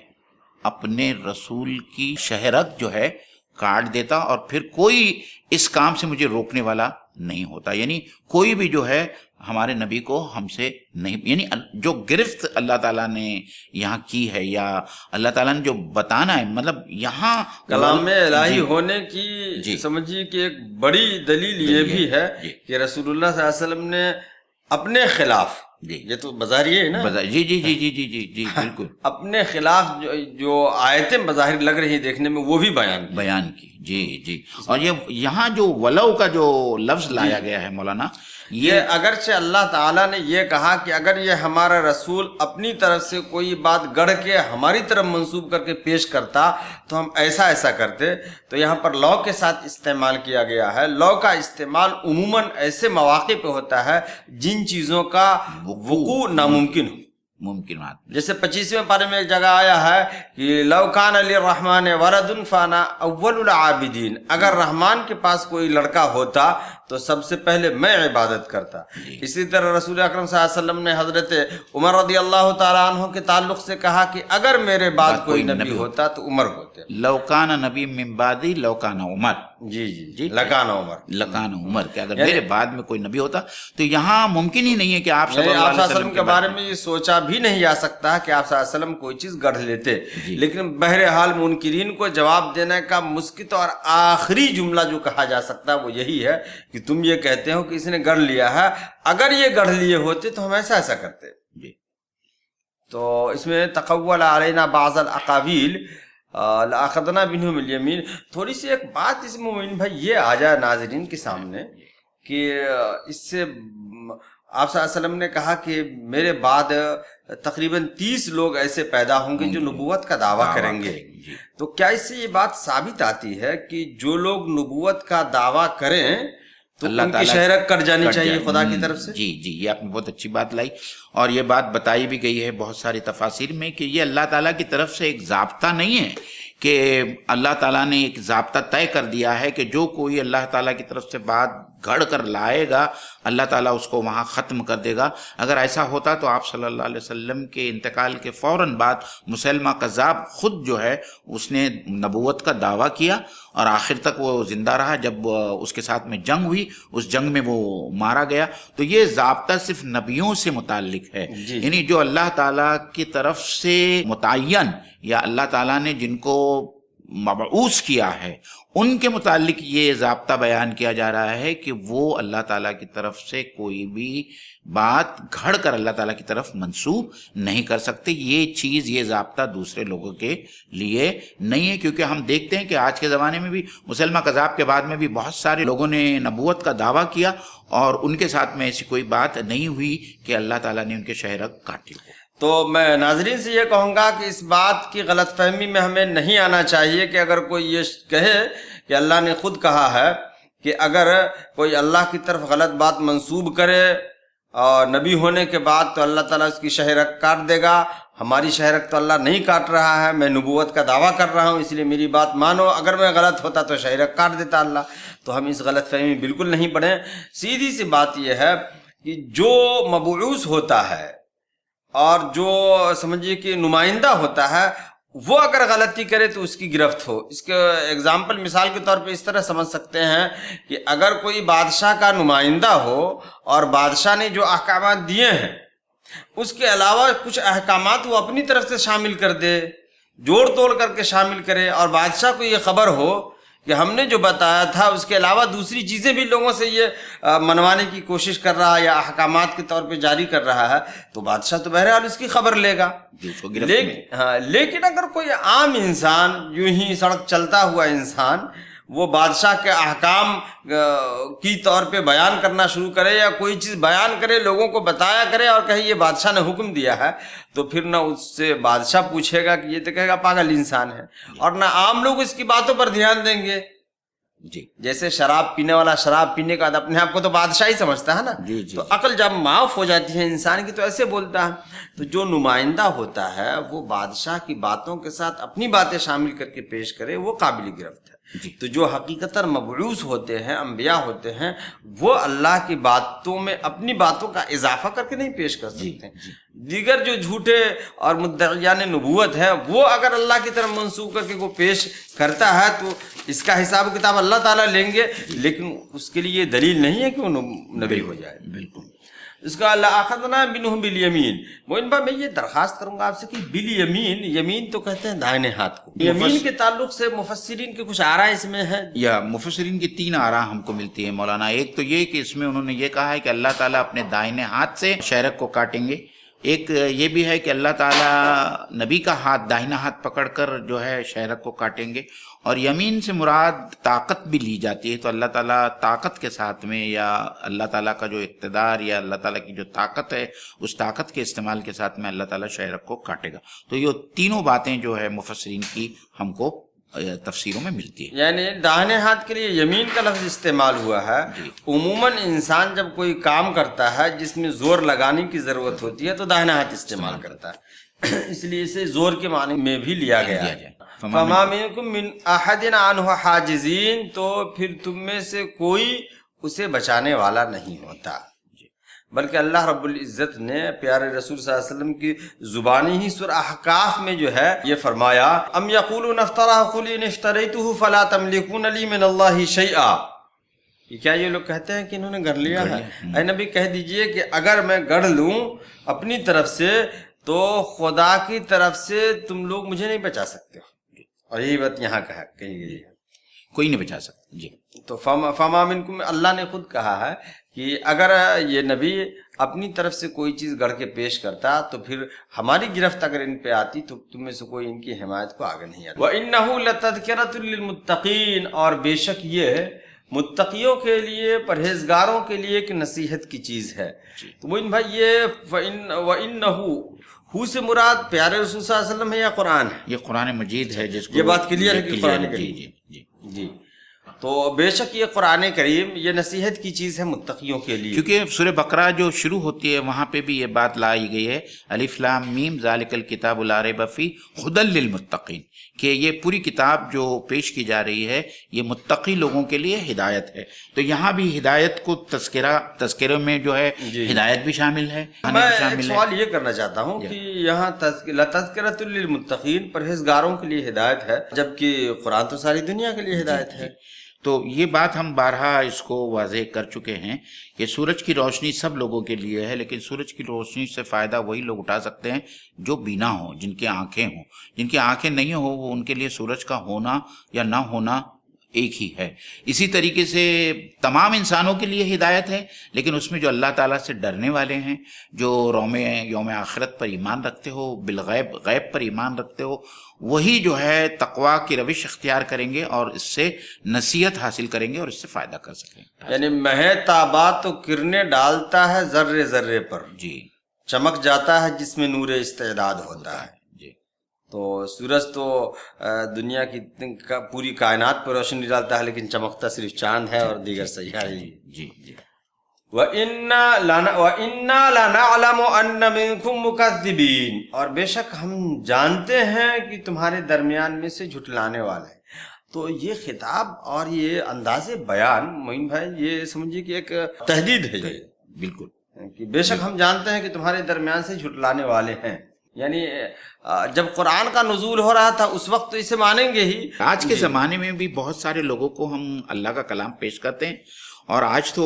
اپنے رسول کی شہرت جو ہے کاٹ دیتا، اور پھر کوئی اس کام سے مجھے روکنے والا نہیں ہوتا. یعنی کوئی بھی جو ہے ہمارے نبی کو ہم سے نہیں، یعنی جو گرفت اللہ تعالیٰ نے یہاں کی ہے، یا اللہ تعالیٰ نے جو بتانا ہے، مطلب یہاں کلام میں الہی ہونے کی سمجھیے کہ ایک بڑی دلیل یہ بھی ہے کہ رسول اللہ صلی اللہ علیہ وسلم نے اپنے خلاف، یہ تو بظاہر یہ ہے نا، جی جی جی جی جی جی جی بالکل اپنے خلاف جو آیتیں بظاہر لگ رہی ہیں دیکھنے میں وہ بھی بیان کی. جی جی. اور یہ یہاں جو ولو کا جو لفظ لایا گیا ہے مولانا، یہ اگرچہ اللہ تعالیٰ نے یہ کہا کہ اگر یہ ہمارا رسول اپنی طرف سے کوئی بات گڑھ کے ہماری طرف منسوب کر کے پیش کرتا تو ہم ایسا کرتے، تو یہاں پر لو کے ساتھ استعمال کیا گیا ہے. لو کا استعمال عموماً ایسے مواقع پہ ہوتا ہے جن چیزوں کا وقوع ناممکن ہو. ممکنات، جیسے 25ویں پارے میں ایک جگہ آیا ہے کہ لو کان للرحمن ولد فانا اول العابدین، اگر رحمان کے پاس کوئی لڑکا ہوتا تو سب سے پہلے میں عبادت کرتا. اسی طرح رسول اکرم صلی اللہ علیہ وسلم نے حضرت عمر رضی اللہ تعالیٰ عنہ کے تعلق سے کہا کہ اگر میرے بعد کوئی نبی ہوتا تو عمر ہوتے. لو کان نبی من بعدی لو کان عمر. جی جی جی لکان عمر کہ اگر میرے بعد میں کوئی نبی ہوتا تو یہاں ممکن ہی نہیں ہے کہ آپ صلی اللہ علیہ وسلم کے بارے میں یہ سوچا بھی نہیں جا سکتا کہ آپ صلی اللہ علیہ وسلم کوئی چیز گڑھ لیتے. لیکن بہرحال منکرین کو جواب دینے کا مسکت اور آخری جملہ جو کہا جا سکتا ہے وہ یہی ہے کہ تم یہ کہتے ہو کہ اس نے گڑھ لیا ہے، اگر یہ گڑھ لیے ہوتے تو ہم ایسا کرتے. تو اس میں تقول علینا بعض الاقاویل لأخذنا منه بالیمین. تھوڑی سی ایک بات اس میں مومن بھائی یہ آ جائے ناظرین کے سامنے کہ اس سے آپ صلی اللہ علیہ وسلم نے کہا کہ میرے بعد تقریباً 30 لوگ ایسے پیدا ہوں گے جو نبوت کا دعویٰ کریں گے. تو کیا اس سے یہ بات ثابت آتی ہے کہ جو لوگ نبوت کا دعویٰ کریں تو ان کی شہرت کٹ جانی چاہیے خدا کی طرف سے؟ جی جی، یہ آپ نے بہت اچھی بات لائی، اور یہ بات بتائی بھی گئی ہے بہت ساری تفاسیر میں کہ یہ اللہ تعالیٰ کی طرف سے ایک ضابطہ نہیں ہے کہ اللہ تعالیٰ نے ایک ضابطہ طے کر دیا ہے کہ جو کوئی اللہ تعالیٰ کی طرف سے بات گھڑ کر لائے گا اللہ تعالیٰ اس کو وہاں ختم کر دے گا. اگر ایسا ہوتا تو آپ صلی اللہ علیہ وسلم کے انتقال کے فوراً بعد مسیلمہ کذاب خود جو ہے اس نے نبوت کا دعویٰ کیا اور آخر تک وہ زندہ رہا. جب اس کے ساتھ میں جنگ ہوئی اس جنگ میں وہ مارا گیا. تو یہ ضابطہ صرف نبیوں سے متعلق ہے، یعنی جو اللہ تعالیٰ کی طرف سے متعین یا اللہ تعالیٰ نے جن کو مبعوث کیا ہے ان کے متعلق یہ ضابطہ بیان کیا جا رہا ہے کہ وہ اللہ تعالیٰ کی طرف سے کوئی بھی بات گھڑ کر اللہ تعالیٰ کی طرف منسوب نہیں کر سکتے. یہ چیز، یہ ضابطہ دوسرے لوگوں کے لیے نہیں ہے، کیونکہ ہم دیکھتے ہیں کہ آج کے زمانے میں بھی مسلمہ کذاب کے بعد میں بھی بہت سارے لوگوں نے نبوت کا دعویٰ کیا اور ان کے ساتھ میں ایسی کوئی بات نہیں ہوئی کہ اللہ تعالیٰ نے ان کے شہرت کاٹی ہو. تو میں ناظرین سے یہ کہوں گا کہ اس بات کی غلط فہمی میں ہمیں نہیں آنا چاہیے کہ اگر کوئی یہ کہے کہ اللہ نے خود کہا ہے کہ اگر کوئی اللہ کی طرف غلط بات منسوب کرے اور نبی ہونے کے بعد تو اللہ تعالیٰ اس کی شہرت کاٹ دے گا. ہماری شہرت تو اللہ نہیں کاٹ رہا ہے، میں نبوت کا دعویٰ کر رہا ہوں اس لیے میری بات مانو، اگر میں غلط ہوتا تو شہرت کاٹ دیتا اللہ. تو ہم اس غلط فہمی میں بالکل نہیں پڑیں. سیدھی سی بات یہ ہے کہ جو مبعوث ہوتا ہے اور جو سمجھیے کہ نمائندہ ہوتا ہے وہ اگر غلطی کرے تو اس کی گرفت ہو. اس کے اگزامپل مثال کے طور پہ اس طرح سمجھ سکتے ہیں کہ اگر کوئی بادشاہ کا نمائندہ ہو اور بادشاہ نے جو احکامات دیے ہیں اس کے علاوہ کچھ احکامات وہ اپنی طرف سے شامل کر دے، جوڑ توڑ کر کے شامل کرے، اور بادشاہ کو یہ خبر ہو کہ ہم نے جو بتایا تھا اس کے علاوہ دوسری چیزیں بھی لوگوں سے یہ منوانے کی کوشش کر رہا ہے یا احکامات کے طور پہ جاری کر رہا ہے، تو بادشاہ تو بہرحال اس کی خبر لے گا. لیکن اگر کوئی عام انسان، یوں ہی سڑک چلتا ہوا انسان، وہ بادشاہ کے احکام کی طور پہ بیان کرنا شروع کرے یا کوئی چیز بیان کرے، لوگوں کو بتایا کرے اور کہے یہ بادشاہ نے حکم دیا ہے، تو پھر نہ اس سے بادشاہ پوچھے گا کہ یہ تو کہے گا پاگل انسان ہے، اور نہ عام لوگ اس کی باتوں پر دھیان دیں گے. جی، جیسے شراب پینے والا شراب پینے کے بعد اپنے آپ کو تو بادشاہ ہی سمجھتا ہے نا، تو عقل جب معاف ہو جاتی ہے انسان کی تو ایسے بولتا ہے. تو جو نمائندہ ہوتا ہے وہ بادشاہ کی باتوں کے ساتھ اپنی باتیں شامل کر کے پیش کرے، وہ قابل گرفت ہے. تو جو حقیقتاً مبعوث ہوتے ہیں، انبیاء ہوتے ہیں، وہ اللہ کی باتوں میں اپنی باتوں کا اضافہ کر کے نہیں پیش کر سکتے. دیگر جو جھوٹے اور مدعیان نبوت ہے وہ اگر اللہ کی طرف منسوخ کر کے وہ پیش کرتا ہے تو اس کا حساب کتاب اللہ تعالیٰ لیں گے، لیکن اس کے لیے دلیل نہیں ہے کہ وہ نبی ہو جائے. بالکل. اس کا اللہ اخذنا منہم بالیمین. معین بھائی میں یہ درخواست کروں گا آپ سے کہ بالیمین، یمین تو کہتے ہیں دائیں ہاتھ کو، یمین کے تعلق سے مفسرین کے کچھ آراء اس میں ہیں. یا مفسرین کی 3 آراء ہم کو ملتی ہے مولانا. ایک تو یہ کہ اس میں انہوں نے یہ کہا ہے کہ اللہ تعالیٰ اپنے دائیں ہاتھ سے شہرک کو کاٹیں گے. ایک یہ بھی ہے کہ اللہ تعالیٰ نبی کا ہاتھ، داہنا ہاتھ پکڑ کر جو ہے شہرک کو کاٹیں گے. اور یمین سے مراد طاقت بھی لی جاتی ہے، تو اللہ تعالیٰ طاقت کے ساتھ میں یا اللہ تعالیٰ کا جو اقتدار یا اللہ تعالیٰ کی جو طاقت ہے اس طاقت کے استعمال کے ساتھ میں اللہ تعالیٰ شہرک کو کاٹے گا. تو یہ تینوں باتیں جو ہے مفسرین کی ہم کو تفسیروں میں ملتی ہے. یعنی داہنے ہاتھ کے لیے یمین کا لفظ استعمال ہوا ہے. عموماً انسان جب کوئی کام کرتا ہے جس میں زور لگانے کی ضرورت ہوتی ہے تو داہنا ہاتھ استعمال کرتا ہے، اس لیے اسے زور کے معنی میں بھی لیا گیا ہے. فما منکم من احد عنہ حاجزین، تو پھر تم میں سے کوئی اسے بچانے والا نہیں ہوتا. بلکہ اللہ رب العزت نے پیارے رسول صلی اللہ علیہ وسلم کی زبانی ہی سورہ احقاف میں جو ہے یہ فرمایا، ام یقولون افترا قل ان افتریتہ فلا تملکون لی من اللہ شیئا. یہ کیا یہ لوگ کہتے ہیں کہ انہوں نے گڑھ لیا ہے؟ اے نبی کہہ دیجئے کہ اگر میں گڑھ لوں اپنی طرف سے تو خدا کی طرف سے تم لوگ مجھے نہیں بچا سکتے. اور یہی بات یہاں کہی گئی ہے، کوئی نہیں بچا سکتا. جی. تو فما منکم، اللہ نے خود کہا ہے کہ اگر یہ نبی اپنی طرف سے کوئی چیز گڑھ کے پیش کرتا تو پھر ہماری گرفت اگر ان پہ آتی تو تم میں سے کوئی ان کی حمایت کو آگے نہیں آتا. وَإِنَّهُ لَتَذْكِرَةٌ لِّلْمُتَّقِينَ، اور بے شک یہ متقیوں کے لیے، پرہیزگاروں کے لیے ایک نصیحت کی چیز ہے. تو موین بھائی یہ وَإِنَّهُ سے مراد پیارے رسول صلی اللہ علیہ وسلم ہے یا قرآن ہے؟ یہ قرآن مجید ہے جس کو یہ بات کلیئر ہے کہ قرآن جی کریم. جی جی جی تو بے شک یہ قرآن کریم یہ نصیحت کی چیز ہے متقیوں کے لیے. کیونکہ سورہ بقرہ جو شروع ہوتی ہے وہاں پہ بھی یہ بات لائی گئی ہے، الف لام میم ذالک الکتاب لا ریب فیہ ہدی للمتقین، کہ یہ پوری کتاب جو پیش کی جا رہی ہے یہ متقی لوگوں کے لیے ہدایت ہے. تو یہاں بھی ہدایت کو تذکرے میں جو ہے ہدایت بھی شامل ہے. میں ایک سوال یہ کرنا چاہتا ہوں کہ یہاں تذکرۃ للمتقین پرہیزگاروں کے لیے ہدایت ہے، جبکہ قرآن تو ساری دنیا کے لیے ہدایت ہے. تو یہ بات ہم بارہا اس کو واضح کر چکے ہیں کہ سورج کی روشنی سب لوگوں کے لیے ہے، لیکن سورج کی روشنی سے فائدہ وہی لوگ اٹھا سکتے ہیں جو بینا ہوں، جن کی آنکھیں ہوں. جن کی آنکھیں نہیں ہوں وہ ان کے لیے سورج کا ہونا یا نہ ہونا ایک ہی ہے. اسی طریقے سے تمام انسانوں کے لیے ہدایت ہے، لیکن اس میں جو اللہ تعالیٰ سے ڈرنے والے ہیں، جو یوم آخرت پر ایمان رکھتے ہو، غیب پر ایمان رکھتے ہو، وہی جو ہے تقویٰ کی روش اختیار کریں گے اور اس سے نصیحت حاصل کریں گے اور اس سے فائدہ کر سکیں. یعنی مہ تابا تو کرنے ڈالتا ہے ذرے ذرے پر، جی چمک جاتا ہے جس میں نور استعداد ہوتا ہے. تو سورج تو دنیا کی پوری کائنات پر روشنی ڈالتا ہے، لیکن چمکتا صرف چاند ہے اور دیگر سیارے. جی جی وَإِنَّا لَنَعْلَمُ أَنَّ مِنكُم مُكَذِّبِينَ، اور بے شک ہم جانتے ہیں کہ تمہارے درمیان میں سے جھٹلانے والے. تو یہ خطاب اور یہ انداز بیان معین بھائی یہ سمجھیے کہ ایک تہدید ہے. یہ بالکل کہ بے شک ہم جانتے ہیں کہ تمہارے درمیان سے جھٹلانے والے ہیں. یعنی جب قرآن کا نزول ہو رہا تھا اس وقت تو اسے مانیں گے ہی. آج کے زمانے میں بھی بہت سارے لوگوں کو ہم اللہ کا کلام پیش کرتے ہیں، اور آج تو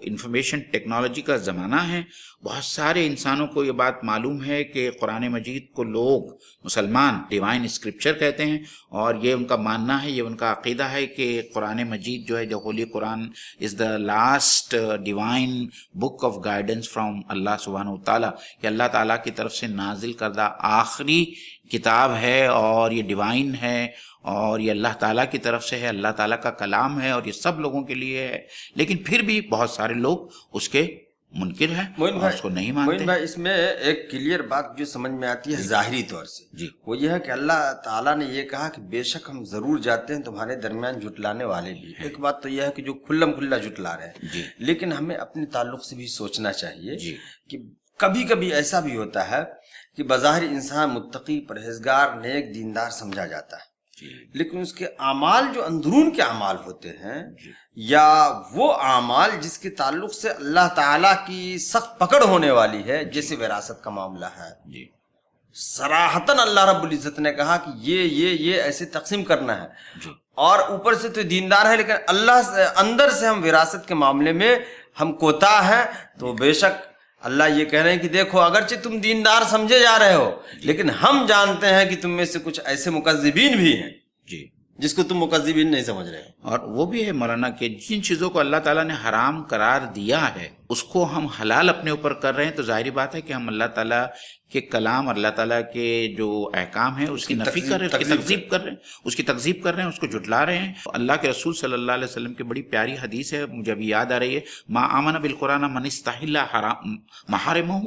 انفارمیشن ٹیکنالوجی کا زمانہ ہے. بہت سارے انسانوں کو یہ بات معلوم ہے کہ قرآن مجید کو لوگ مسلمان ڈیوائن اسکرپچر کہتے ہیں، اور یہ ان کا ماننا ہے، یہ ان کا عقیدہ ہے کہ قرآن مجید جو ہے، جو holy Quran is the last divine book of guidance from Allah سبحانہ وتعالیٰ، کہ اللہ تعالیٰ کی طرف سے نازل کردہ آخری کتاب ہے، اور یہ ڈیوائن ہے، اور یہ اللہ تعالیٰ کی طرف سے ہے، اللہ تعالیٰ کا کلام ہے، اور یہ سب لوگوں کے لیے ہے. لیکن پھر بھی بہت سارے لوگ اس کے منکر ہیں اور اس کو نہیں مانتے. موین بھائی اس میں ایک کلیئر بات جو سمجھ میں آتی ہے ظاہری طور سے، وہ یہ ہے کہ اللہ تعالیٰ نے یہ کہا کہ بے شک ہم ضرور جاتے ہیں تمہارے درمیان جھٹلانے والے بھی. ایک بات تو یہ ہے کہ جو کھلم کھلا جھٹلا رہے ہیں، لیکن ہمیں اپنے تعلق سے بھی سوچنا چاہیے کہ کبھی کبھی ایسا بھی ہوتا ہے کہ بظاہر انسان متقی، پرہیزگار، نیک، دیندار سمجھا جاتا ہے، لیکن اس کے اعمال جو اندرون کے اعمال ہوتے ہیں، یا وہ اعمال جس کے تعلق سے اللہ تعالیٰ کی سخت پکڑ ہونے والی ہے، جیسے وراثت کا معاملہ ہے، صراحتاً اللہ رب العزت نے کہا کہ یہ ایسے تقسیم کرنا ہے، اور اوپر سے تو دیندار ہے لیکن اللہ سے اندر سے ہم وراثت کے معاملے میں ہم کوتاہ ہیں. تو بے شک اللہ یہ کہہ رہے ہیں کہ دیکھو اگرچہ تم دیندار سمجھے جا رہے ہو، لیکن ہم جانتے ہیں کہ تم میں سے کچھ ایسے مکذبین بھی ہیں جس کو تم مکذبین نہیں سمجھ رہے. اور وہ بھی ہے مولانا کہ جن چیزوں کو اللہ تعالیٰ نے حرام قرار دیا ہے اس کو ہم حلال اپنے اوپر کر رہے ہیں، تو ظاہری بات ہے کہ ہم اللہ تعالیٰ کے کلام اور اللہ تعالیٰ کے جو احکام ہیں اس کی نفی کر رہے ہیں، اس کی تکذیب کر رہے ہیں، اس کو جھٹلا رہے ہیں. اللہ کے رسول صلی اللہ علیہ وسلم کی بڑی پیاری حدیث ہے، مجھے ابھی یاد آ رہی ہے، ما آمن بالقرآن من استحل محارمہ،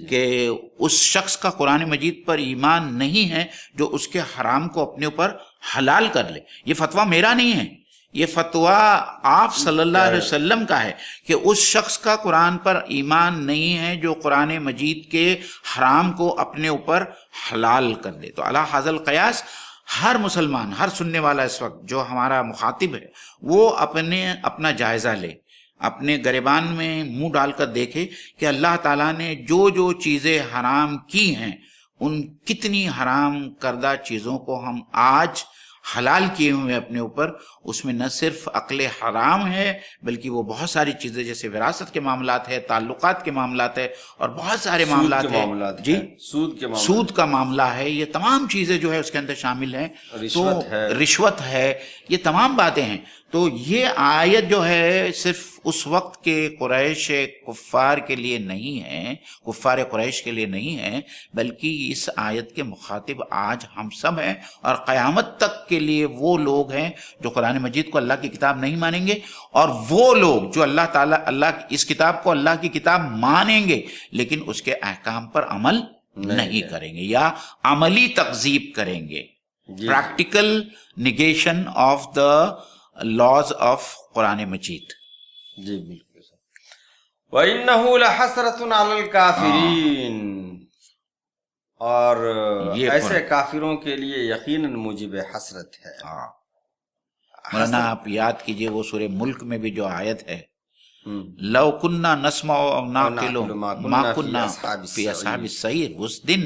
کہ اس شخص کا قرآن مجید پر ایمان نہیں ہے جو اس کے حرام کو اپنے اوپر حلال کر لے. یہ فتویٰ میرا نہیں ہے، یہ فتویٰ آپ صلی اللہ علیہ وسلم کا ہے کہ اس شخص کا قرآن پر ایمان نہیں ہے جو قرآن مجید کے حرام کو اپنے اوپر حلال کر دے. تو علی ھذا القیاس ہر مسلمان، ہر سننے والا اس وقت جو ہمارا مخاطب ہے، وہ اپنا جائزہ لے، اپنے گریبان میں منہ ڈال کر دیکھے کہ اللہ تعالیٰ نے جو چیزیں حرام کی ہیں، ان کتنی حرام کردہ چیزوں کو ہم آج حلال کیے ہوئے اپنے اوپر. اس میں نہ صرف عقل حرام ہے بلکہ وہ بہت ساری چیزیں جیسے وراثت کے معاملات ہے، تعلقات کے معاملات ہے، اور بہت سارے معاملات ہیں، سود کا معاملہ ہے. یہ تمام چیزیں جو ہے اس کے اندر شامل ہیں. رشوت ہے، یہ تمام باتیں ہیں. تو یہ آیت جو ہے صرف اس وقت کے قریش کفار کے لیے نہیں ہے، کفار قریش کے لیے نہیں ہے، بلکہ اس آیت کے مخاطب آج ہم سب ہیں، اور قیامت تک کے لیے وہ لوگ ہیں جو قرآن مجید کو اللہ کی کتاب نہیں مانیں گے، اور وہ لوگ جو اللہ اس کتاب کو اللہ کی کتاب مانیں گے لیکن اس کے احکام پر عمل نہیں کریں گے یا عملی تکذیب کریں گے، practical negation of the laws of Quran مجید۔ جی بالکل۔ وَإِنَّهُ لَحَسْرَةٌ عَلَى الْكَافِرِينَ، اور ایسے کافروں کے لیے یقیناً موجب حسرت ہے۔ مولانا آپ یاد کیجئے وہ سورہ ملک میں بھی جو آیت ہے، لو کننا نسمع او نعقل ما کننا فی اصحاب السعیر، اس دن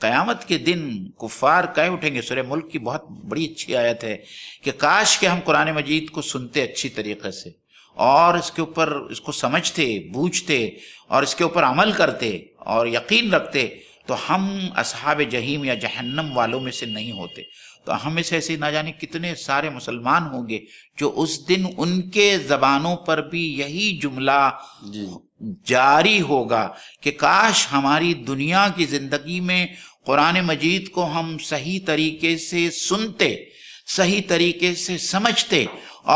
قیامت کے دن کفار کہہ اٹھیں گے، سورہ ملک کی بہت بڑی اچھی آیت ہے کہ کاش کہ ہم قرآن مجید کو سنتے اچھی طریقے سے اور اس کے اوپر اس کو سمجھتے، بوجھتے اور اس کے اوپر عمل کرتے اور یقین رکھتے تو ہم اصحاب جہیم یا جہنم والوں میں سے نہیں ہوتے۔ تو ہم میں سے ایسے نہ جانے کتنے سارے مسلمان ہوں گے جو اس دن ان کے زبانوں پر بھی یہی جملہ جاری ہوگا کہ کاش ہماری دنیا کی زندگی میں قرآن مجید کو ہم صحیح طریقے سے سنتے، صحیح طریقے سے سمجھتے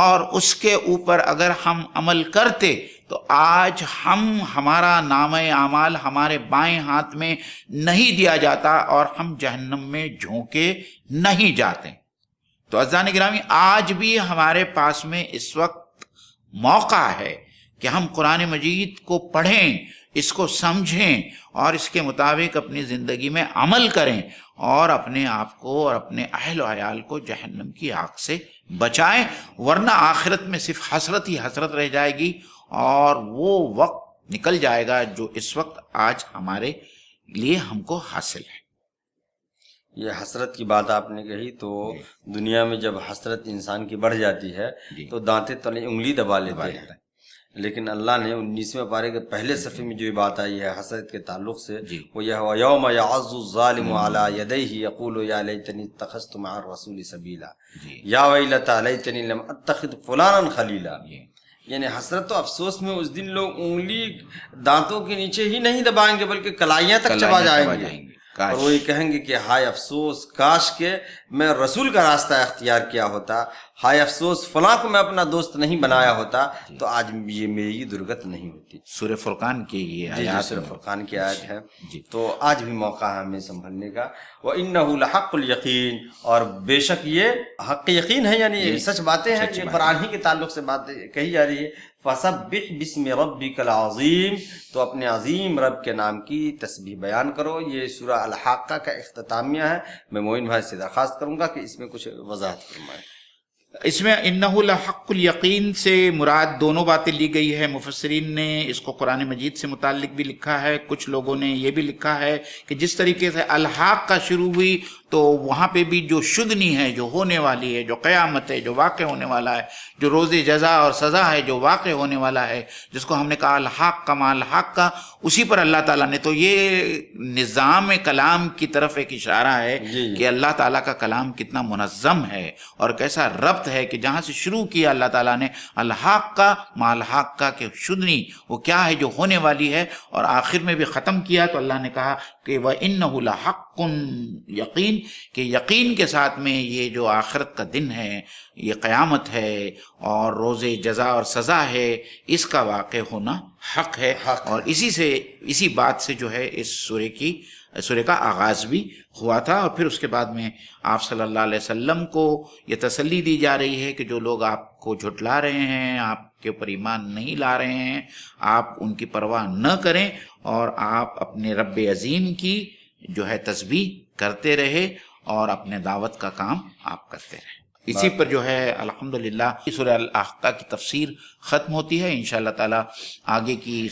اور اس کے اوپر اگر ہم عمل کرتے تو آج ہمارا نامہ اعمال ہمارے بائیں ہاتھ میں نہیں دیا جاتا اور ہم جہنم میں جھونکے نہیں جاتے۔ تو عزیزان گرامی، آج بھی ہمارے پاس میں اس وقت موقع ہے کہ ہم قرآن مجید کو پڑھیں، اس کو سمجھیں اور اس کے مطابق اپنی زندگی میں عمل کریں اور اپنے آپ کو اور اپنے اہل و عیال کو جہنم کی آگ سے بچائیں، ورنہ آخرت میں صرف حسرت ہی حسرت رہ جائے گی اور وہ وقت نکل جائے گا جو اس وقت آج ہمارے لیے ہم کو حاصل ہے۔ یہ حسرت کی بات آپ نے کہی تو دنیا میں جب حسرت انسان کی بڑھ جاتی ہے تو دانتے تلے انگلی دبا لیتے ہیں، لیکن اللہ نے 19ویں پارے کے پہلے صفحے میں جو یہ بات آئی ہے حسرت کے تعلق سے وہ یہ ہوا، یوم یعض الظالم علی یدیہ یقول یا لیتنی اتخذت مع الرسول سبیلا یا ویلتی لیتنی لم اتخذ فلانا خلیلا۔ یعنی حسرت و افسوس میں اس دن لوگ انگلی دانتوں کے نیچے ہی نہیں دبائیں گے بلکہ کلائیاں تک چبا جائیں گے اور وہ یہ کہیں گے کہ ہائے افسوس کاش کہ میں رسول کا راستہ اختیار کیا ہوتا، ہائے افسوس فلاں کو میں اپنا دوست نہیں بنایا ہوتا تو آج یہ میری درگت نہیں ہوتی۔ سورہ فرقان کی یہ آیات، سورہ فرقان کی آیت ہے۔ تو آج بھی موقع ہے ہمیں سنبھلنے کا۔ وَإِنَّهُ لَحَقُّ الْيَقِينَ، اور بے شک یہ حق یقین ہے، یعنی سچ باتیں ہیں، یہ قرآن ہی کے تعلق سے باتیں کہی جا رہی ہے۔ فَسَبِّحْ بِاسْمِ رَبِّكَ الْعَظِيمِ، تو اپنے عظیم رب کے نام کی تسبیح بیان کرو۔ یہ سورہ الحاقہ کا اختتامیہ ہے۔ میں معین بھائی سے درخواست کروں گا کہ اس میں کچھ وضاحت فرمائیں۔ اس میں انہ لحق الیقین سے مراد دونوں باتیں لی گئی ہے۔ مفسرین نے اس کو قرآن مجید سے متعلق بھی لکھا ہے، کچھ لوگوں نے یہ بھی لکھا ہے کہ جس طریقے سے الحاق کا شروع ہوئی تو وہاں پہ بھی جو شدنی ہے، جو ہونے والی ہے، جو قیامت ہے، جو واقع ہونے والا ہے، جو روز جزا اور سزا ہے جو واقع ہونے والا ہے، جس کو ہم نے کہا الحاق کا ما الحاق کا، اسی پر اللہ تعالیٰ نے، تو یہ نظام کلام کی طرف ایک اشارہ ہے کہ اللہ تعالیٰ کا کلام کتنا منظم ہے اور کیسا ربط ہے کہ جہاں سے شروع کیا اللہ تعالیٰ نے الحاق کا ما الحاق کا کہ شدنی وہ کیا ہے جو ہونے والی ہے، اور آخر میں بھی ختم کیا تو اللہ نے کہا کہ وَإِنَّهُ لَحَقٌّ یقین، کہ یقین کے ساتھ میں یہ جو آخرت کا دن ہے، یہ قیامت ہے اور روز جزا اور سزا ہے، اس کا واقع ہونا حق ہے۔ اور اسی بات سے جو ہے اس سورہ کا آغاز بھی ہوا تھا، اور پھر اس کے بعد میں آپ صلی اللہ علیہ وسلم کو یہ تسلی دی جا رہی ہے کہ جو لوگ آپ کو جھٹلا رہے ہیں، آپ کے اوپر ایمان نہیں لا رہے ہیں، آپ ان کی پرواہ نہ کریں اور آپ اپنے رب عظیم کی جو ہے تسبیح کرتے رہے اور اپنے دعوت کا کام آپ کرتے رہے۔ اسی پر جو ہے الحمدللہ سورہ الحاقہ کی تفسیر ختم ہوتی ہے۔ انشاءاللہ تعالی آگے کی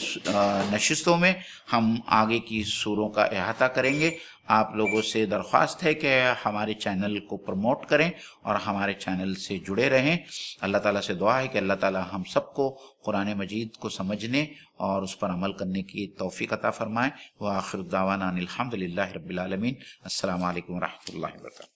نشستوں میں ہم آگے کی سوروں کا احاطہ کریں گے۔ آپ لوگوں سے درخواست ہے کہ ہمارے چینل کو پروموٹ کریں اور ہمارے چینل سے جڑے رہیں۔ اللہ تعالیٰ سے دعا ہے کہ اللہ تعالیٰ ہم سب کو قرآن مجید کو سمجھنے اور اس پر عمل کرنے کی توفیق عطا فرمائے۔ وآخر دعوانا ان الحمدللہ رب العالمین۔ السلام علیکم ورحمۃ اللہ وبرکاتہ۔